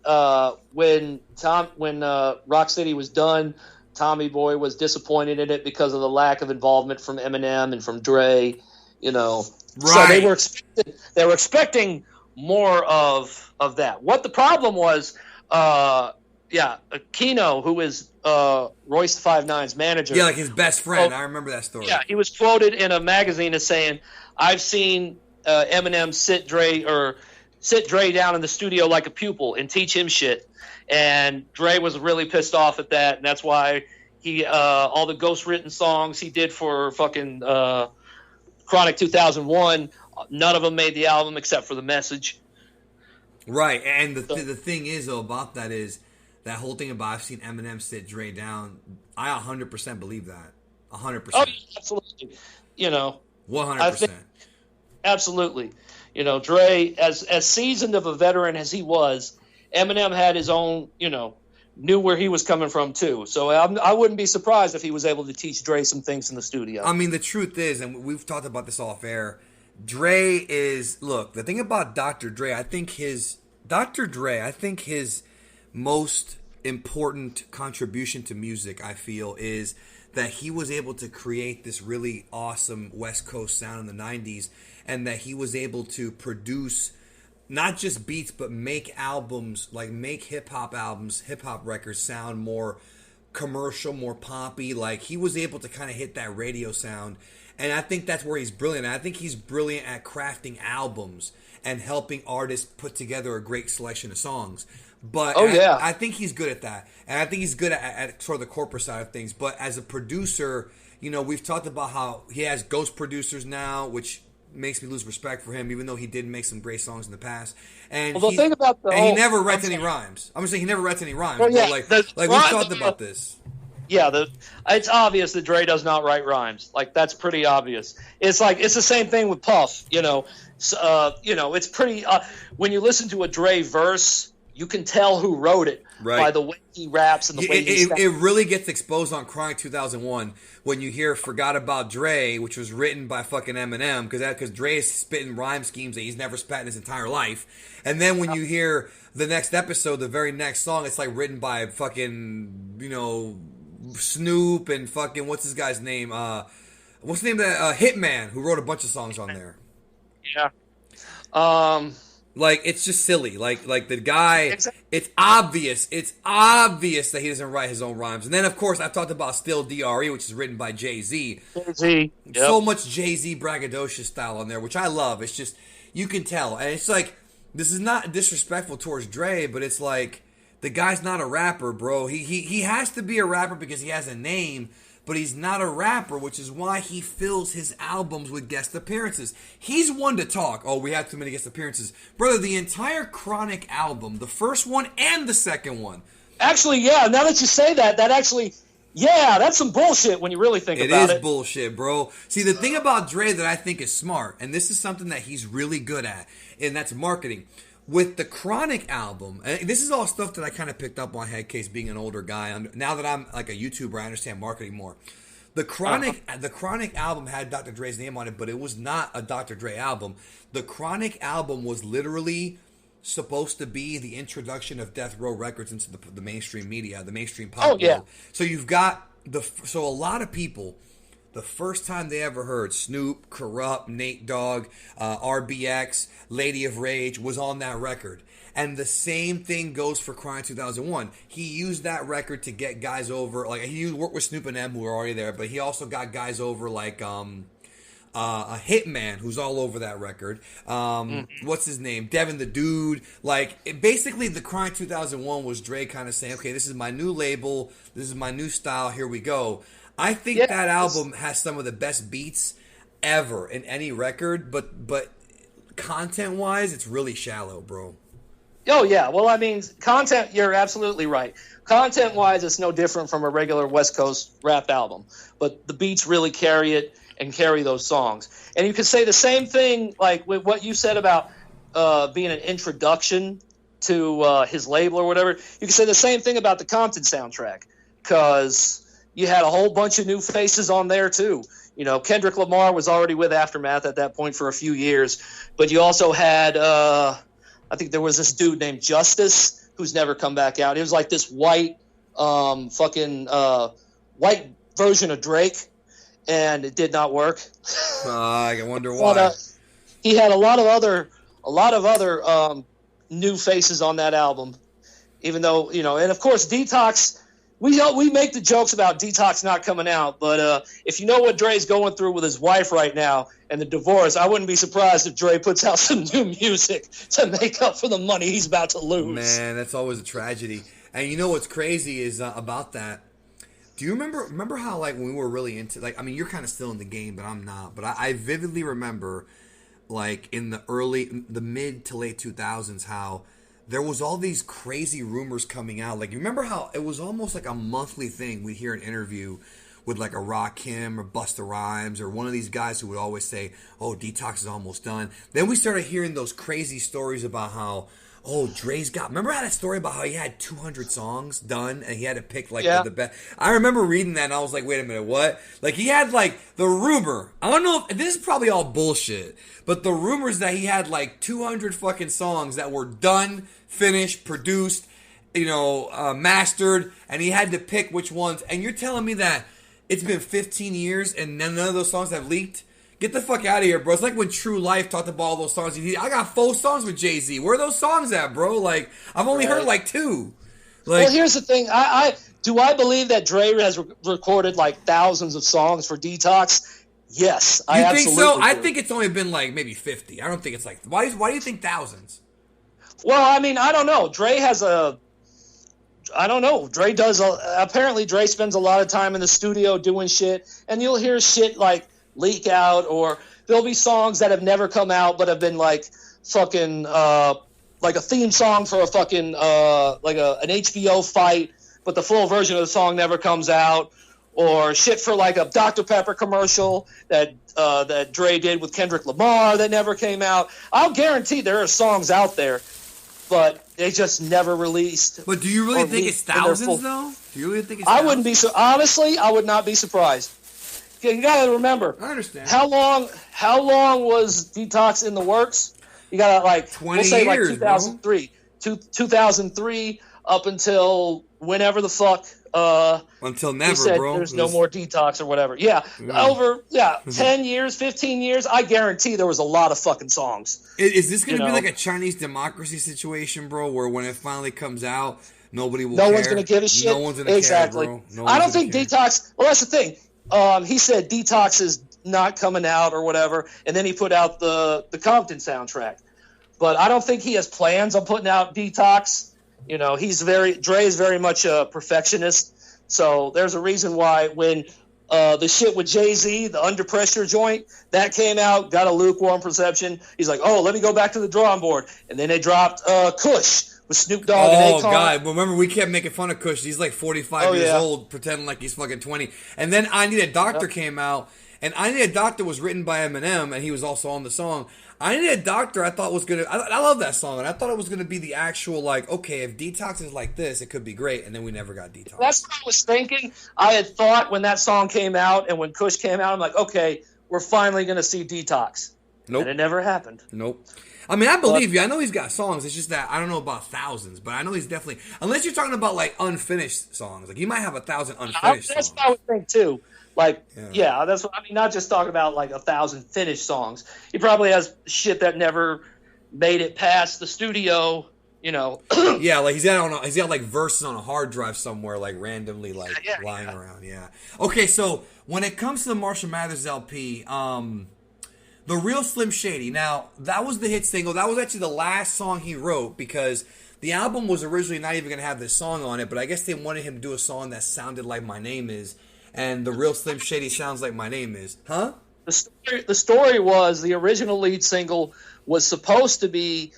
when Rock City was done, Tommy Boy was disappointed in it because of the lack of involvement from Eminem and from Dre, Right. So they were expecting more of that. What the problem was, Keno, who is Royce the 5'9"'s manager. Yeah, like his best friend. I remember that story. Yeah, he was quoted in a magazine as saying, "I've seen Eminem sit Dre down in the studio like a pupil and teach him shit." And Dre was really pissed off at that, and that's why he all the ghost written songs he did for fucking Chronic 2001, none of them made the album except for The Message. Right, and the thing is though about that is that whole thing about I've seen Eminem sit Dre down. I 100% believe that. 100%. Oh, absolutely. 100%. Absolutely. Dre, as seasoned of a veteran as he was, Eminem had his own, knew where he was coming from too. So I wouldn't be surprised if he was able to teach Dre some things in the studio. I mean, the truth is, and we've talked about this off air, the thing about Dr. Dre, I think his most important contribution to music, I feel, is that he was able to create this really awesome West Coast sound in the 90s, and that he was able to produce not just beats, but make albums, like make hip-hop albums, hip-hop records sound more commercial, more poppy. Like, he was able to kind of hit that radio sound, and I think that's where he's brilliant. I think he's brilliant at crafting albums and helping artists put together a great selection of songs. But I think he's good at that, and I think he's good at sort of the corporate side of things. But as a producer, we've talked about how he has ghost producers now, which makes me lose respect for him, even though he did make some great songs in the past. And the thing about he never writes any rhymes. I'm gonna say he never writes any rhymes. Well, yeah, but we've talked about this. Yeah, it's obvious that Dre does not write rhymes. Like, that's pretty obvious. It's the same thing with Puff. It's pretty. When you listen to a Dre verse, you can tell who wrote it by the way he raps and the way he it really gets exposed on Chronic 2001 when you hear Forgot About Dre, which was written by fucking Eminem, because Dre is spitting rhyme schemes that he's never spat in his entire life. And then when you hear the next episode, the very next song, it's like written by fucking, you know, Snoop and fucking, what's his guy's name? What's the name of that? Hitman, who wrote a bunch of songs on there. Yeah. Like, it's just silly. Like the guy, it's obvious that he doesn't write his own rhymes. And then, of course, I've talked about Still D.R.E., which is written by Jay-Z. Jay-Z. Yep. So much Jay-Z braggadocious style on there, which I love. It's just, you can tell. And it's like, this is not disrespectful towards Dre, but it's like, the guy's not a rapper, bro. He has to be a rapper because he has a name, but he's not a rapper, which is why he fills his albums with guest appearances. He's one to talk. Oh, we have too many guest appearances. Brother, the entire Chronic album, the first one and the second one. Actually, yeah, now that you say that actually, yeah, that's some bullshit when you really think about it. It is bullshit, bro. See, the thing about Dre that I think is smart, and this is something that he's really good at, and that's marketing. With the Chronic album, and this is all stuff that I kind of picked up on HEADCASE being an older guy. Now that I'm like a YouTuber, I understand marketing more. The Chronic album had Dr. Dre's name on it, but it was not a Dr. Dre album. The Chronic album was literally supposed to be the introduction of Death Row Records into the mainstream media, the mainstream pop world. So you've got so a lot of people, the first time they ever heard Snoop, Corrupt, Nate Dogg, RBX, Lady of Rage was on that record. And the same thing goes for Crying 2001. He used that record to get guys over, like he worked with Snoop and M who were already there, but he also got guys over like a Hitman who's all over that record. What's his name? Devin the Dude. Like, basically the Crying 2001 was Dre kind of saying, okay, this is my new label, this is my new style, here we go. I think that album has some of the best beats ever in any record, but content-wise, it's really shallow, bro. Oh, yeah. Well, I mean, content, you're absolutely right. Content-wise, it's no different from a regular West Coast rap album, but the beats really carry it and carry those songs. And you could say the same thing, like with what you said about being an introduction to his label or whatever. You could say the same thing about the Compton soundtrack, because you had a whole bunch of new faces on there too. You know, Kendrick Lamar was already with Aftermath at that point for a few years, but you also had, I think there was this dude named Justice who's never come back out. He was like this white, white version of Drake, and it did not work. I wonder why. But, he had a lot of other new faces on that album, even though, you know, and of course Detox. We make the jokes about Detox not coming out, but if you know what Dre's going through with his wife right now and the divorce, I wouldn't be surprised if Dre puts out some new music to make up for the money he's about to lose. Man, that's always a tragedy. And you know what's crazy is about that. Do you remember how, like, when we were really into, like, I mean, you're kind of still in the game, but I'm not. But I vividly remember, like, in the mid to late 2000s, how there was all these crazy rumors coming out. Like, you remember how it was almost like a monthly thing. We'd hear an interview with like a Rakim or Busta Rhymes or one of these guys who would always say, oh, Detox is almost done. Then we started hearing those crazy stories about how, oh, Dre's got... Remember how that story about how he had 200 songs done and he had to pick like the best... I remember reading that and I was like, wait a minute, what? Like, he had like the rumor. I don't know if... This is probably all bullshit. But the rumors that he had like 200 fucking songs that were done, finished, produced, you know, mastered, and he had to pick which ones. And you're telling me that it's been 15 years and none of those songs have leaked? Get the fuck out of here, bro. It's like when True Life talked about all those songs. I got 4 songs with Jay-Z. Where are those songs at, bro? Like, I've only heard like 2. Like, well, here's the thing. I believe that Dre has recorded like thousands of songs for Detox. Yes, I absolutely think so? do. I think it's only been like maybe 50. I don't think it's like... Why do you think thousands? Well, I mean, I don't know. Dre has a... I don't know. Dre does... apparently, Dre spends a lot of time in the studio doing shit, and you'll hear shit like leak out, or there'll be songs that have never come out but have been like fucking... like a theme song for a fucking... like an HBO fight, but the full version of the song never comes out. Or shit for like a Dr. Pepper commercial that Dre did with Kendrick Lamar that never came out. I'll guarantee there are songs out there but they just never released. But do you really think it's thousands, though? Do you really think it's thousands? I wouldn't be so. Honestly, I would not be surprised. You got to remember. I understand. How long was Detox in the works? You got to, like, 20 we'll say years, like 2003. 2003 up until whenever the fuck. Until never, he said bro. There's no more Detox or whatever. Yeah, over 10 years, 15 years. I guarantee there was a lot of fucking songs. Is this going to be like a Chinese democracy situation, bro? Where when it finally comes out, nobody will care. No one's going to give a shit. No one's going to care, bro. I don't think Detox. Well, that's the thing. He said Detox is not coming out or whatever, and then he put out the Compton soundtrack. But I don't think he has plans on putting out Detox. You know, Dre is very much a perfectionist. So there's a reason why when the shit with Jay-Z, the Under Pressure joint, that came out, got a lukewarm reception. He's like, oh, let me go back to the drawing board. And then they dropped Kush with Snoop Dogg and Akon. Oh, God. Remember, we kept making fun of Kush. He's like 45 years old, pretending like he's fucking 20. And then I Need a Doctor came out. And I Need a Doctor was written by Eminem, and he was also on the song. I Need a Doctor, I thought was going to... I love that song, and I thought it was going to be the actual, like, okay, if Detox is like this, it could be great, and then we never got Detox. That's what I was thinking. I had thought when that song came out, and when Kush came out, I'm like, okay, we're finally going to see Detox. Nope. And it never happened. Nope. I mean, I believe you. I know he's got songs. It's just that I don't know about thousands, but I know he's definitely... Unless you're talking about, like, unfinished songs. Like, he might have 1,000 unfinished songs. That's what I would think, too. Like, yeah, that's what I mean. Not just talking about like 1,000 finished songs. He probably has shit that never made it past the studio. You know. Yeah, like he's got like verses on a hard drive somewhere, like randomly, like lying around. Yeah. Okay, so when it comes to the Marshall Mathers LP, the Real Slim Shady. Now that was the hit single. That was actually the last song he wrote because the album was originally not even going to have this song on it, but I guess they wanted him to do a song that sounded like My Name Is. And the Real Slim Shady sounds like My Name Is. Huh? The story was the original lead single was supposed to be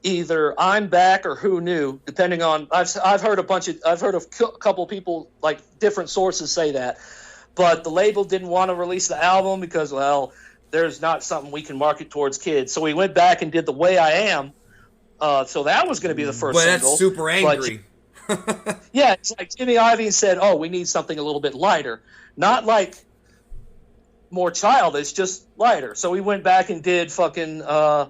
either I'm Back or Who Knew, depending on I've heard a couple people, like different sources say that. But the label didn't want to release the album because, well, there's not something we can market towards kids. So we went back and did The Way I Am. So that was going to be the first single. But that's super angry. Yeah, it's like Jimmy Iovine said, oh, we need something a little bit lighter. Not like more childish, just lighter. So we went back and did fucking The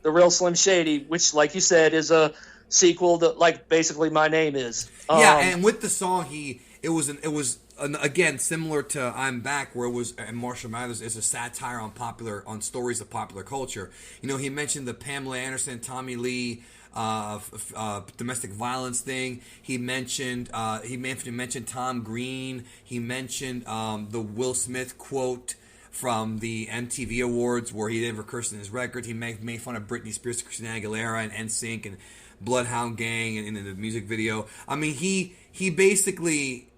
Real Slim Shady, which, like you said, is a sequel to, like, basically My Name Is. Yeah, and with the song, it was again similar to I'm Back, where it was, and Marshall Mathers is a satire on stories of popular culture. You know, he mentioned the Pamela Anderson, Tommy Lee, domestic violence thing. He mentioned Tom Green. He mentioned the Will Smith quote from the MTV Awards where he never cursed in his record. He made fun of Britney Spears, Christina Aguilera, and NSYNC and Bloodhound Gang and in the music video. I mean, he basically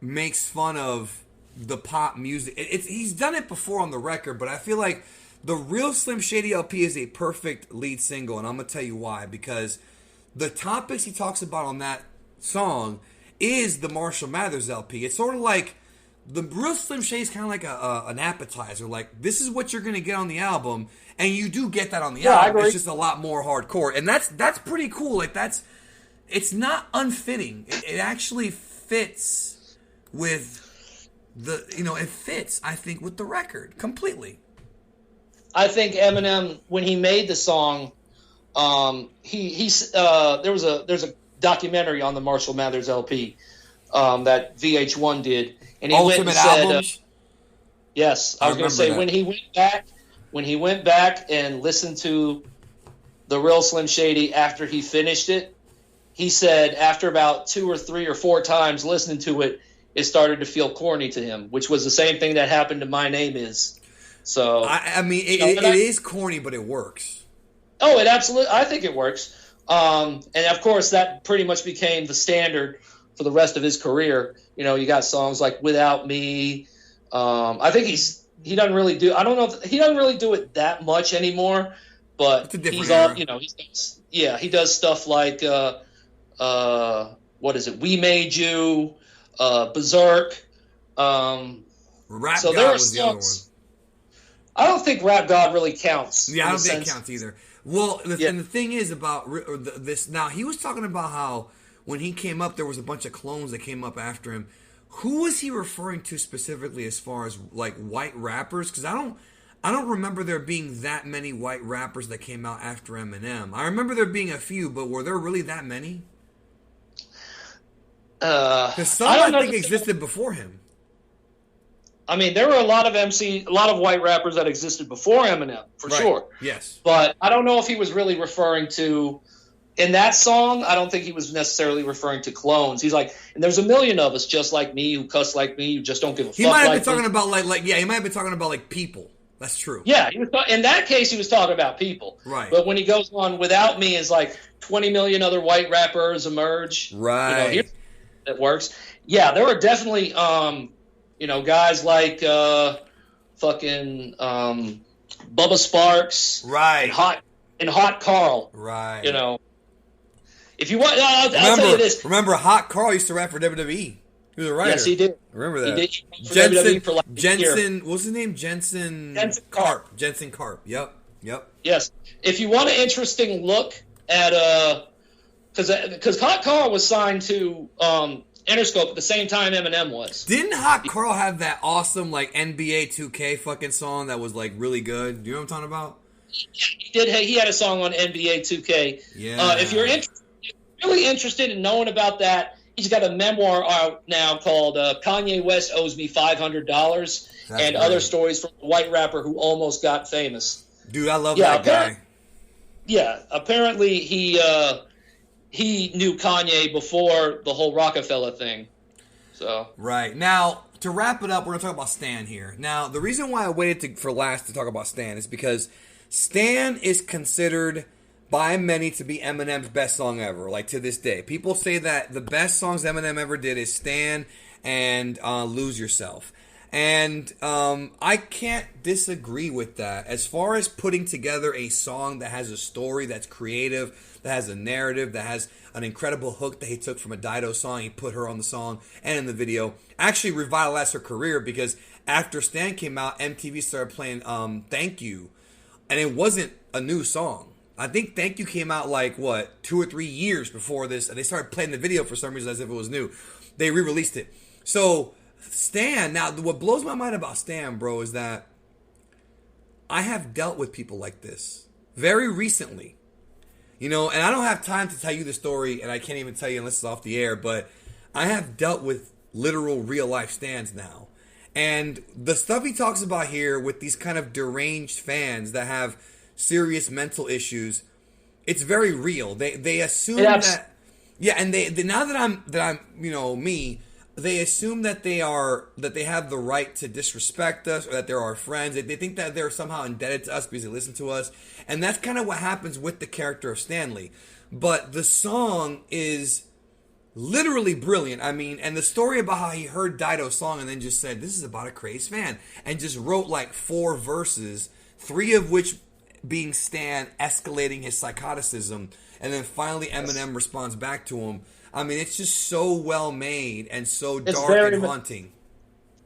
makes fun of the pop music. He's done it before on the record, but I feel like the Real Slim Shady LP is a perfect lead single, and I'm going to tell you why. Because the topics he talks about on that song is the Marshall Mathers LP. It's sort of like the Real Slim Shady is kind of like an appetizer. Like, this is what you're going to get on the album, and you do get that on the album. It's just a lot more hardcore, and that's pretty cool. Like, it's not unfitting. It actually fits with it fits, I think, with the record completely. I think Eminem, when he made the song, there's a documentary on the Marshall Mathers LP that VH1 did, and he Ultimate went and said, Albums? yes, I was going to say when he went back and listened to the Real Slim Shady after he finished it, he said after about 2 or 3 or 4 times listening to it, it started to feel corny to him, which was the same thing that happened to My Name Is. So I mean, it is corny, but it works. Oh, it absolutely. I think it works. And of course, that pretty much became the standard for the rest of his career. You know, you got songs like "Without Me." I think he doesn't really do. I don't know if he doesn't really do it that much anymore. But he's all, you know, he does stuff like what is it? We Made You, Berserk. Rap so God there are was the other one. I don't think Rap God really counts. Yeah, I don't think it counts either. Well, Yeah. and the thing is about this. Now, he was talking about how when he came up, there was a bunch of clones that came up after him. Who was he referring to specifically as far as like white rappers? Because I don't remember there being that many white rappers that came out after Eminem. I remember there being a few, but were there really that many? Because some I think existed before him. I mean, there were a lot of white rappers that existed before Eminem, for sure. Yes. But I don't know if he was really referring to, in that song, I don't think he was necessarily referring to clones. He's like, and there's a million of us just like me who cuss like me, who just don't give a fuck. He might have been talking about he might have been talking about like people. That's true. Yeah, in that case, he was talking about people. Right. But when he goes on, without me, is like 20 million other white rappers emerge. Right. You know, that works. Yeah, there were definitely, guys like fucking Bubba Sparks. Right. And Hot Carl. Right. You know. If you want, I'll tell you this. Remember, Hot Carl used to rap for WWE. He was a writer. Yes, he did. Remember that? He did. WWE for like Jensen. What's his name? Jensen Karp. Jensen Karp. Yep. Yes. If you want an interesting look at because Hot Carl was signed to Interscope at the same time Eminem was. Didn't Hot Carl have that awesome like NBA 2K fucking song that was like really good? Do you know what I'm talking about? Yeah, he did. He had a song on NBA 2K. Yeah. If you're really interested in knowing about that, he's got a memoir out now called Kanye West Owes Me $500 and other stories from a white rapper who almost got famous. Dude, I love that guy. Yeah, apparently he knew Kanye before the whole Rockefeller thing. So right. Now, to wrap it up, we're going to talk about Stan here. Now, the reason why I waited for last to talk about Stan is because Stan is considered by many to be Eminem's best song ever, like to this day. People say that the best songs Eminem ever did is Stan and Lose Yourself. And I can't disagree with that. As far as putting together a song that has a story that's creative, that has a narrative, that has an incredible hook that he took from a Dido song, he put her on the song and in the video, actually revitalized her career because after Stan came out, MTV started playing Thank You. And it wasn't a new song. I think Thank You came out like, 2 or 3 years before this. And they started playing the video for some reason as if it was new. They re-released it. So Stan, now what blows my mind about Stan, bro, is that I have dealt with people like this very recently. And I don't have time to tell you the story, and I can't even tell you unless it's off the air, but I have dealt with literal real-life Stans now. And the stuff he talks about here with these kind of deranged fans that have serious mental issues, it's very real. They assume that, yeah, and they now that I'm me, they assume that they have the right to disrespect us or that they're our friends. They think that they're somehow indebted to us because they listen to us, and that's kind of what happens with the character of Stanley. But the song is literally brilliant. I mean, and the story about how he heard Dido's song and then just said, this is about a crazed fan, and just wrote like 4 verses, 3 of which being Stan escalating his psychoticism, and then finally Eminem responds back to him. I mean, it's just so well made and so dark and haunting.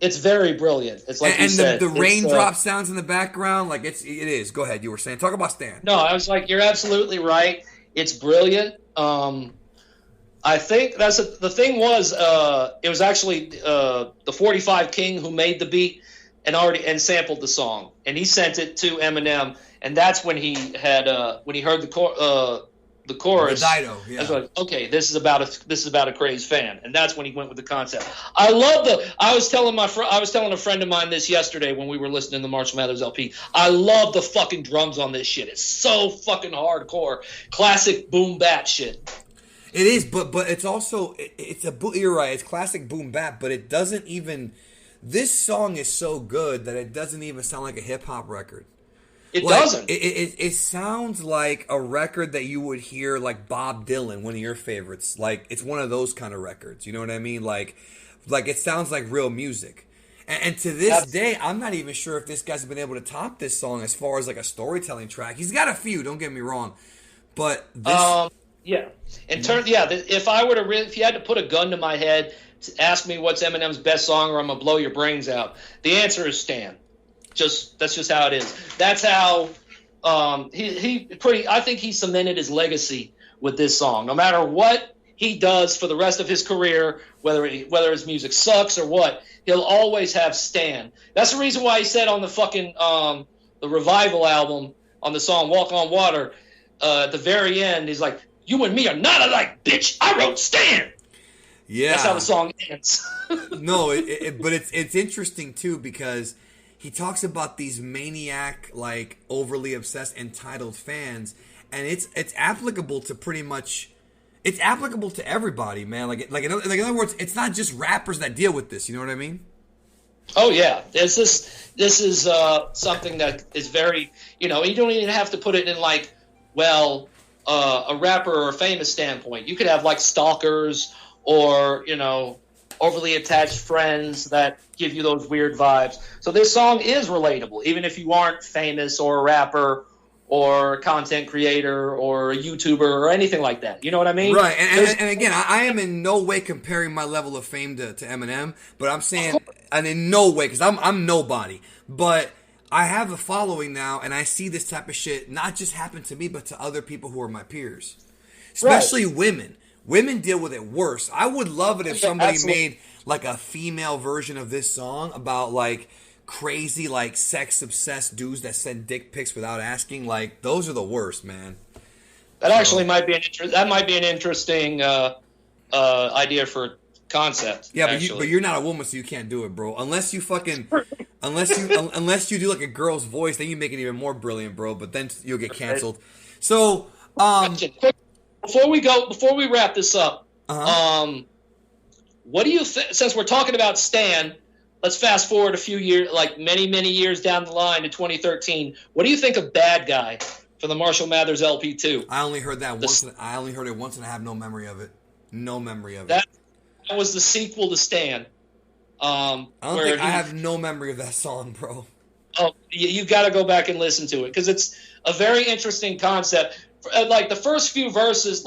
It's very brilliant. It's like the raindrop sounds in the background, like it is. Go ahead, you were saying. Talk about Stan. No, I was like, you're absolutely right. It's brilliant. I think the thing was, it was actually the 45 King who made the beat and sampled the song, and he sent it to Eminem, and that's when he had when he heard the chorus. The Dido, yeah. I was like, okay, this is about a crazed fan, and that's when he went with the concept. I was telling a friend of mine this yesterday when we were listening to the Marshall Mathers LP. I love the fucking drums on this shit. It's so fucking hardcore, classic boom bap shit. It is, but it's also you're right. It's classic boom bap, but it doesn't even. This song is so good that it doesn't even sound like a hip hop record. It doesn't. It sounds like a record that you would hear like Bob Dylan, one of your favorites. Like it's one of those kind of records. You know what I mean? Like it sounds like real music. And to this day, I'm not even sure if this guy's been able to top this song as far as like a storytelling track. He's got a few. Don't get me wrong, but this. Yeah. If you had to put a gun to my head to ask me what's Eminem's best song or I'm gonna blow your brains out, the answer is Stan. That's just how it is. That's how I think he cemented his legacy with this song. No matter what he does for the rest of his career, whether his music sucks or what, he'll always have Stan. That's the reason why he said on the fucking the Revival album, on the song Walk on Water, at the very end, he's like, "You and me are not alike, bitch. I wrote Stan." Yeah, that's how the song ends. No, but it's interesting too, because he talks about these maniac, like overly obsessed, entitled fans, and it's applicable to pretty much. It's applicable to everybody, man. Like in other words, it's not just rappers that deal with this. You know what I mean? Oh yeah, this is something that is very, you don't even have to put it in like, well, a rapper or a famous standpoint. You could have like stalkers or overly attached friends that give you those weird vibes. So this song is relatable, even if you aren't famous or a rapper or a content creator or a YouTuber or anything like that. You know what I mean? Right. And again, I am in no way comparing my level of fame to Eminem, but I'm saying, and in no way, because I'm nobody. But I have a following now, and I see this type of shit not just happen to me, but to other people who are my peers. Especially women. Women deal with it worse. I would love it if somebody made like a female version of this song about like crazy, like sex obsessed dudes that send dick pics without asking. Like, those are the worst, man. That actually might be an interesting idea for concept. Yeah, but you're not a woman, so you can't do it, bro. Unless you do like a girl's voice, then you make it even more brilliant, bro. But then you'll get canceled. So, before we wrap this up, what do you think? Since we're talking about Stan, let's fast forward a few years, like many years down the line to 2013. What do you think of Bad Guy for the Marshall Mathers LP 2? I only heard that once. I only heard it once, and I have no memory of it. No memory of it. That was the sequel to Stan. I have no memory of that song, bro. Oh, you got to go back and listen to it because it's a very interesting concept. Like the first two verses,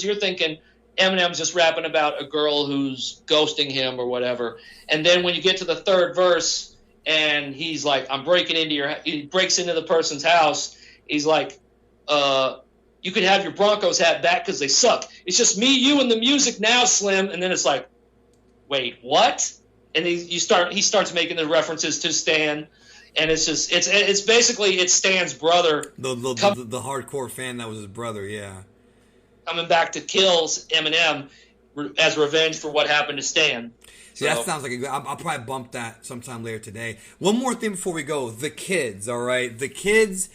you're thinking Eminem's just rapping about a girl who's ghosting him or whatever. And then when you get to the third verse and he's like, he breaks into the person's house. He's like, you could have your Broncos hat back because they suck. It's just me, you, and the music now, Slim. And then it's like, wait, what? And he starts making the references to Stan. And it's just it's basically Stan's brother, the hardcore fan that was his brother, yeah, coming back to kill Eminem as revenge for what happened to Stan. See, that sounds like a good. I'll probably bump that sometime later today. One more thing before we go: the kids. All right, the kids,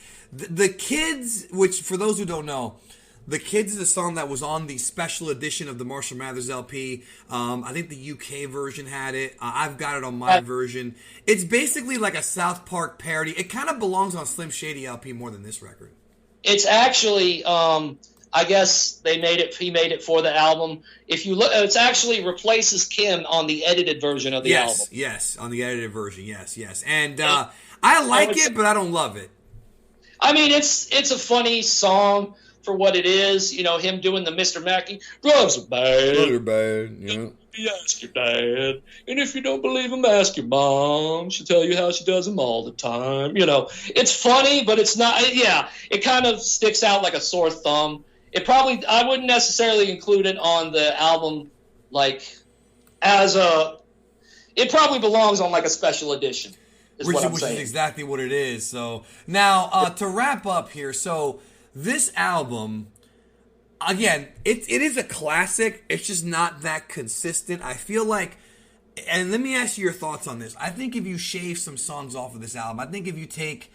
which for those who don't know, the Kids is a song that was on the special edition of the Marshall Mathers LP. I think the UK version had it. I've got it on my version. It's basically like a South Park parody. It kind of belongs on Slim Shady LP more than this record. It's actually, I guess he made it for the album. If you look, it actually replaces Kim on the edited version of the album. Yes, on the edited version. Yes. And I like it, but I don't love it. I mean, it's a funny song for what it is, him doing the Mr. Mackey. Drugs are bad. Drugs are bad, yeah. You ask your dad. And if you don't believe him, ask your mom. She'll tell you how she does them all the time. It's funny, but it's not, it kind of sticks out like a sore thumb. I wouldn't necessarily include it on the album, it probably belongs on like a special edition. Which is exactly what it is. So now to wrap up here, this album, again, it is a classic. It's just not that consistent. I feel like, and let me ask you your thoughts on this. I think if you shave some songs off of this album, I think if you take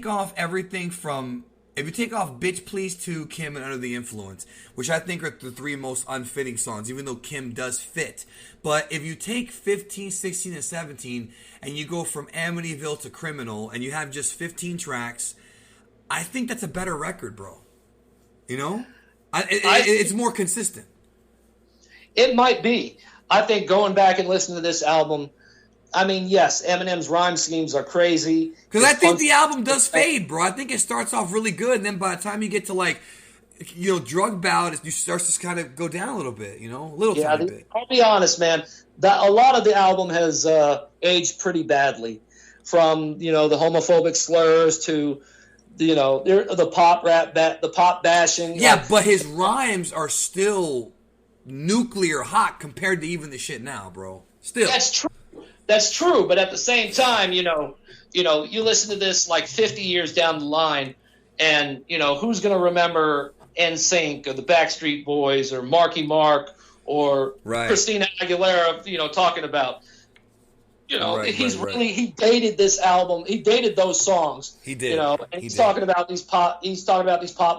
off everything from, if you take off Bitch Please 2, Kim, and Under the Influence, which I think are the three most unfitting songs, even though Kim does fit. But if you take 15, 16, and 17, and you go from Amityville to Criminal, and you have just 15 tracks, I think that's a better record, bro. It's more consistent. It might be. I think going back and listening to this album, I mean, yes, Eminem's rhyme schemes are crazy. Because I think the album does fade, bro. I think it starts off really good, and then by the time you get to Drug Ballad, you start to kind of go down a little bit, tiny bit. I'll be honest, man. A lot of the album has aged pretty badly. From, the homophobic slurs to they're the pop rap, the pop bashing. Yeah, like, but his rhymes are still nuclear hot compared to even the shit now, bro. Still. That's true. That's true. But at the same time, you listen to this like 50 years down the line, and who's going to remember NSYNC or the Backstreet Boys or Marky Mark or Christina Aguilera, talking about. He dated this album. He dated those songs. He did. And he's talking about these pop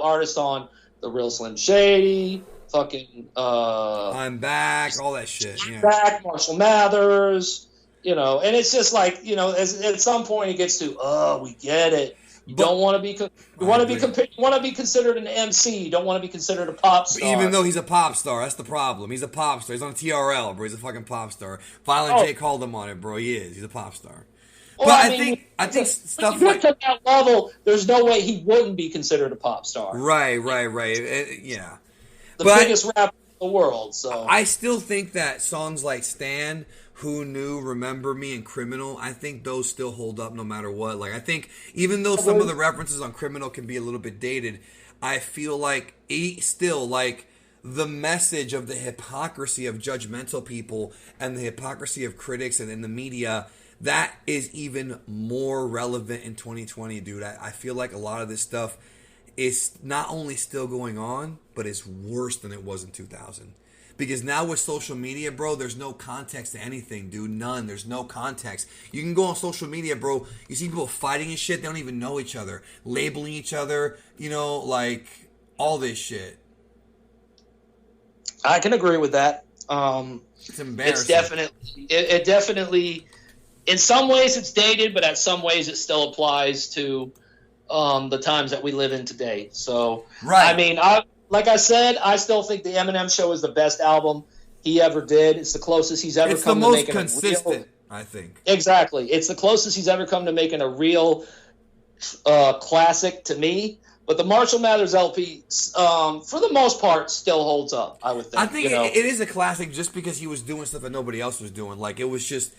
artists on The Real Slim Shady, fucking I'm Back, all that shit. Yeah. Back, Marshall Mathers, and it's just like, at some point it gets to, we get it. You don't want to be. You want to be considered an MC. You don't want to be considered a pop star. Even though he's a pop star, that's the problem. He's a pop star. He's on TRL, bro. He's a fucking pop star. Violent J called him on it, bro. He is. He's a pop star. Well, but I think stuff like to that level, there's no way he wouldn't be considered a pop star. Right. Yeah. The biggest rapper in the world. So I still think that songs like Stan, Who Knew, Remember Me, and Criminal, I think those still hold up no matter what. Like, I think even though some of the references on Criminal can be a little bit dated, I feel like still, like, the message of the hypocrisy of judgmental people and the hypocrisy of critics and in the media, that is even more relevant in 2020, dude. I feel like a lot of this stuff is not only still going on, but it's worse than it was in 2000. Because now with social media, bro, there's no context to anything, dude. None. There's no context. You can go on social media, bro. You see people fighting and shit. They don't even know each other. Labeling each other. Like, all this shit. I can agree with that. It's embarrassing. It's definitely... It definitely... In some ways, it's dated, but at some ways, it still applies to the times that we live in today. So, right. I mean, like I said, I still think the Eminem Show is the best album he ever did. It's the closest he's ever come to making It's the most consistent, I think. Exactly. It's the closest he's ever come to making a real classic to me. But the Marshall Mathers LP, for the most part, still holds up, I would think. I think it is a classic just because he was doing stuff that nobody else was doing. Like, it was just...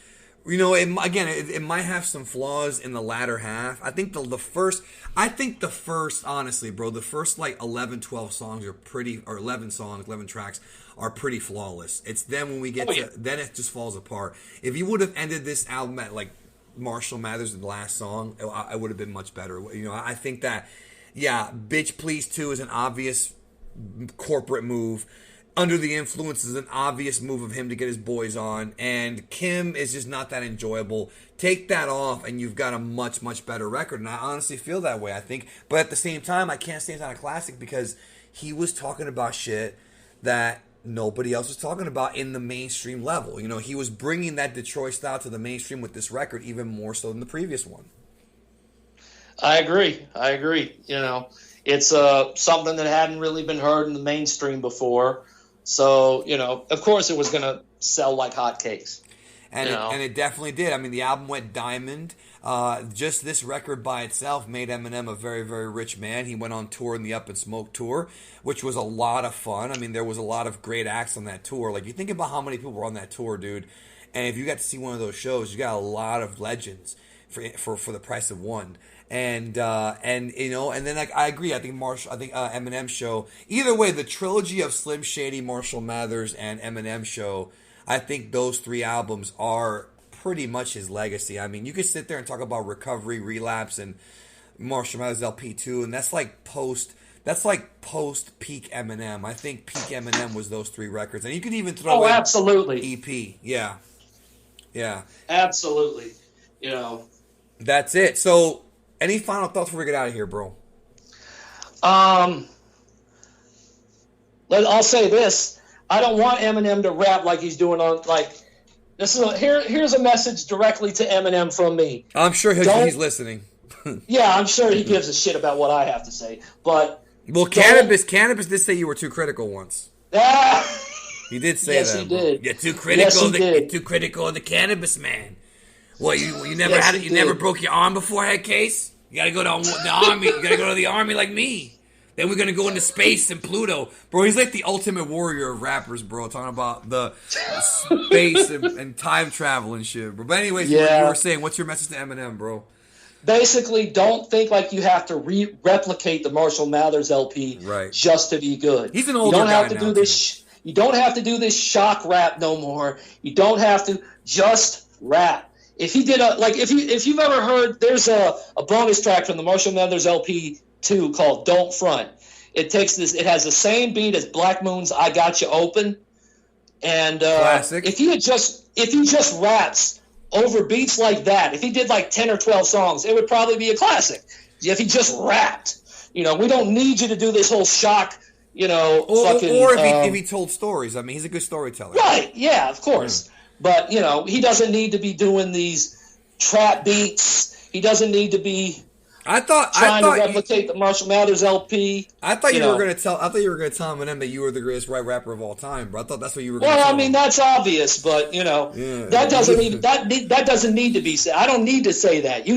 it might have some flaws in the latter half. I think the first, honestly, bro, the first like 11, 12 songs are pretty, or 11 songs, 11 tracks are pretty flawless. It's then when we get then it just falls apart. If you would have ended this album at like Marshall Mathers, the last song, it would have been much better. I think that, Bitch Please 2 is an obvious corporate move. Under the Influence is an obvious move of him to get his boys on, and Kim is just not that enjoyable. Take that off, and you've got a much, much better record, and I honestly feel that way, I think. But at the same time, I can't say it's not a classic because he was talking about shit that nobody else was talking about in the mainstream level. He was bringing that Detroit style to the mainstream with this record even more so than the previous one. I agree. It's something that hadn't really been heard in the mainstream before. So, of course it was going to sell like hotcakes. And it definitely did. I mean, the album went diamond. Just this record by itself made Eminem a very, very rich man. He went on tour in the Up in Smoke tour, which was a lot of fun. I mean, there was a lot of great acts on that tour. Like, you think about how many people were on that tour, dude. And if you got to see one of those shows, you got a lot of legends for the price of one. And then like I agree. I think Eminem Show. Either way, the trilogy of Slim Shady, Marshall Mathers, and Eminem Show. I think those three albums are pretty much his legacy. I mean, you could sit there and talk about Recovery, Relapse, and Marshall Mathers LP2, and that's like post peak Eminem. I think peak Eminem was those three records, and you could even throw in absolutely EP. Yeah, absolutely. That's it. So. Any final thoughts before we get out of here, bro? I'll say this. I don't want Eminem to rap like he's doing on here's a message directly to Eminem from me. I'm sure he's listening. Yeah, I'm sure he gives a shit about what I have to say. But Cannabis did say you were too critical once. He did say yes, that. He did. You're too critical. You're too critical of the cannabis man. What, you never had it? You never broke your arm before, HEADCASE? You gotta go to the army. You gotta go to the army like me. Then we're gonna go into space and Pluto. Bro, he's like the ultimate warrior of rappers, bro. Talking about the space and time travel and shit, bro. But anyways, you were saying, what's your message to Eminem, bro? basically, don't think like you have to replicate the Marshall Mathers LP just to be good. He's an older guy now. You don't have to do this shock rap no more. You don't have to just rap. If he did if you've ever heard, there's a bonus track from the Marshall Mathers LP 2 called "Don't Front." It has the same beat as Black Moon's "I Got You Open," and classic. If he just raps over beats like that, if he did like 10 or 12 songs, it would probably be a classic. If he just rapped, we don't need you to do this whole shock, or if he told stories. I mean, he's a good storyteller. Right? Yeah, of course. But he doesn't need to be doing these trap beats. He doesn't need to be trying to replicate the Marshall Mathers LP. I thought you were going to tell Eminem that you were the greatest white rapper of all time, bro. I thought that's what you were going to tell him. Well, I mean, that's obvious, but that doesn't need to be said. I don't need to say that.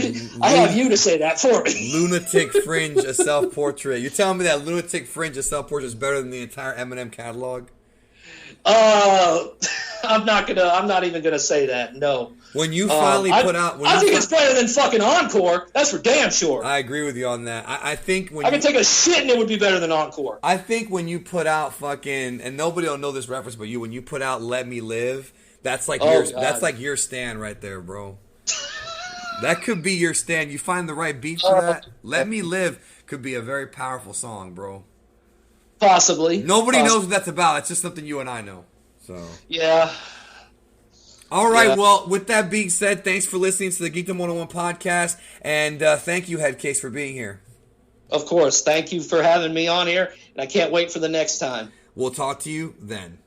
I have you to say that for me. Lunatic Fringe, a self-portrait. You're telling me that Lunatic Fringe, a self-portrait, is better than the entire Eminem catalog? I'm not even gonna say that. No. When you finally put out, I think it's better than fucking Encore. That's for damn sure. I agree with you on that. I think I can take a shit and it would be better than Encore. I think when you put out fucking, and nobody will know this reference but you, when you put out "Let Me Live," that's like your stand right there, bro. That could be your stand. You find the right beat for that. "Let Me Live" could be a very powerful song, bro. Possibly. Nobody knows what that's about. It's just something you and I know. So yeah. All right. Well, with that being said, thanks for listening to the Geekdom101 podcast, and thank you, HEADCASE, for being here. Of course. Thank you for having me on here, and I can't wait for the next time. We'll talk to you then.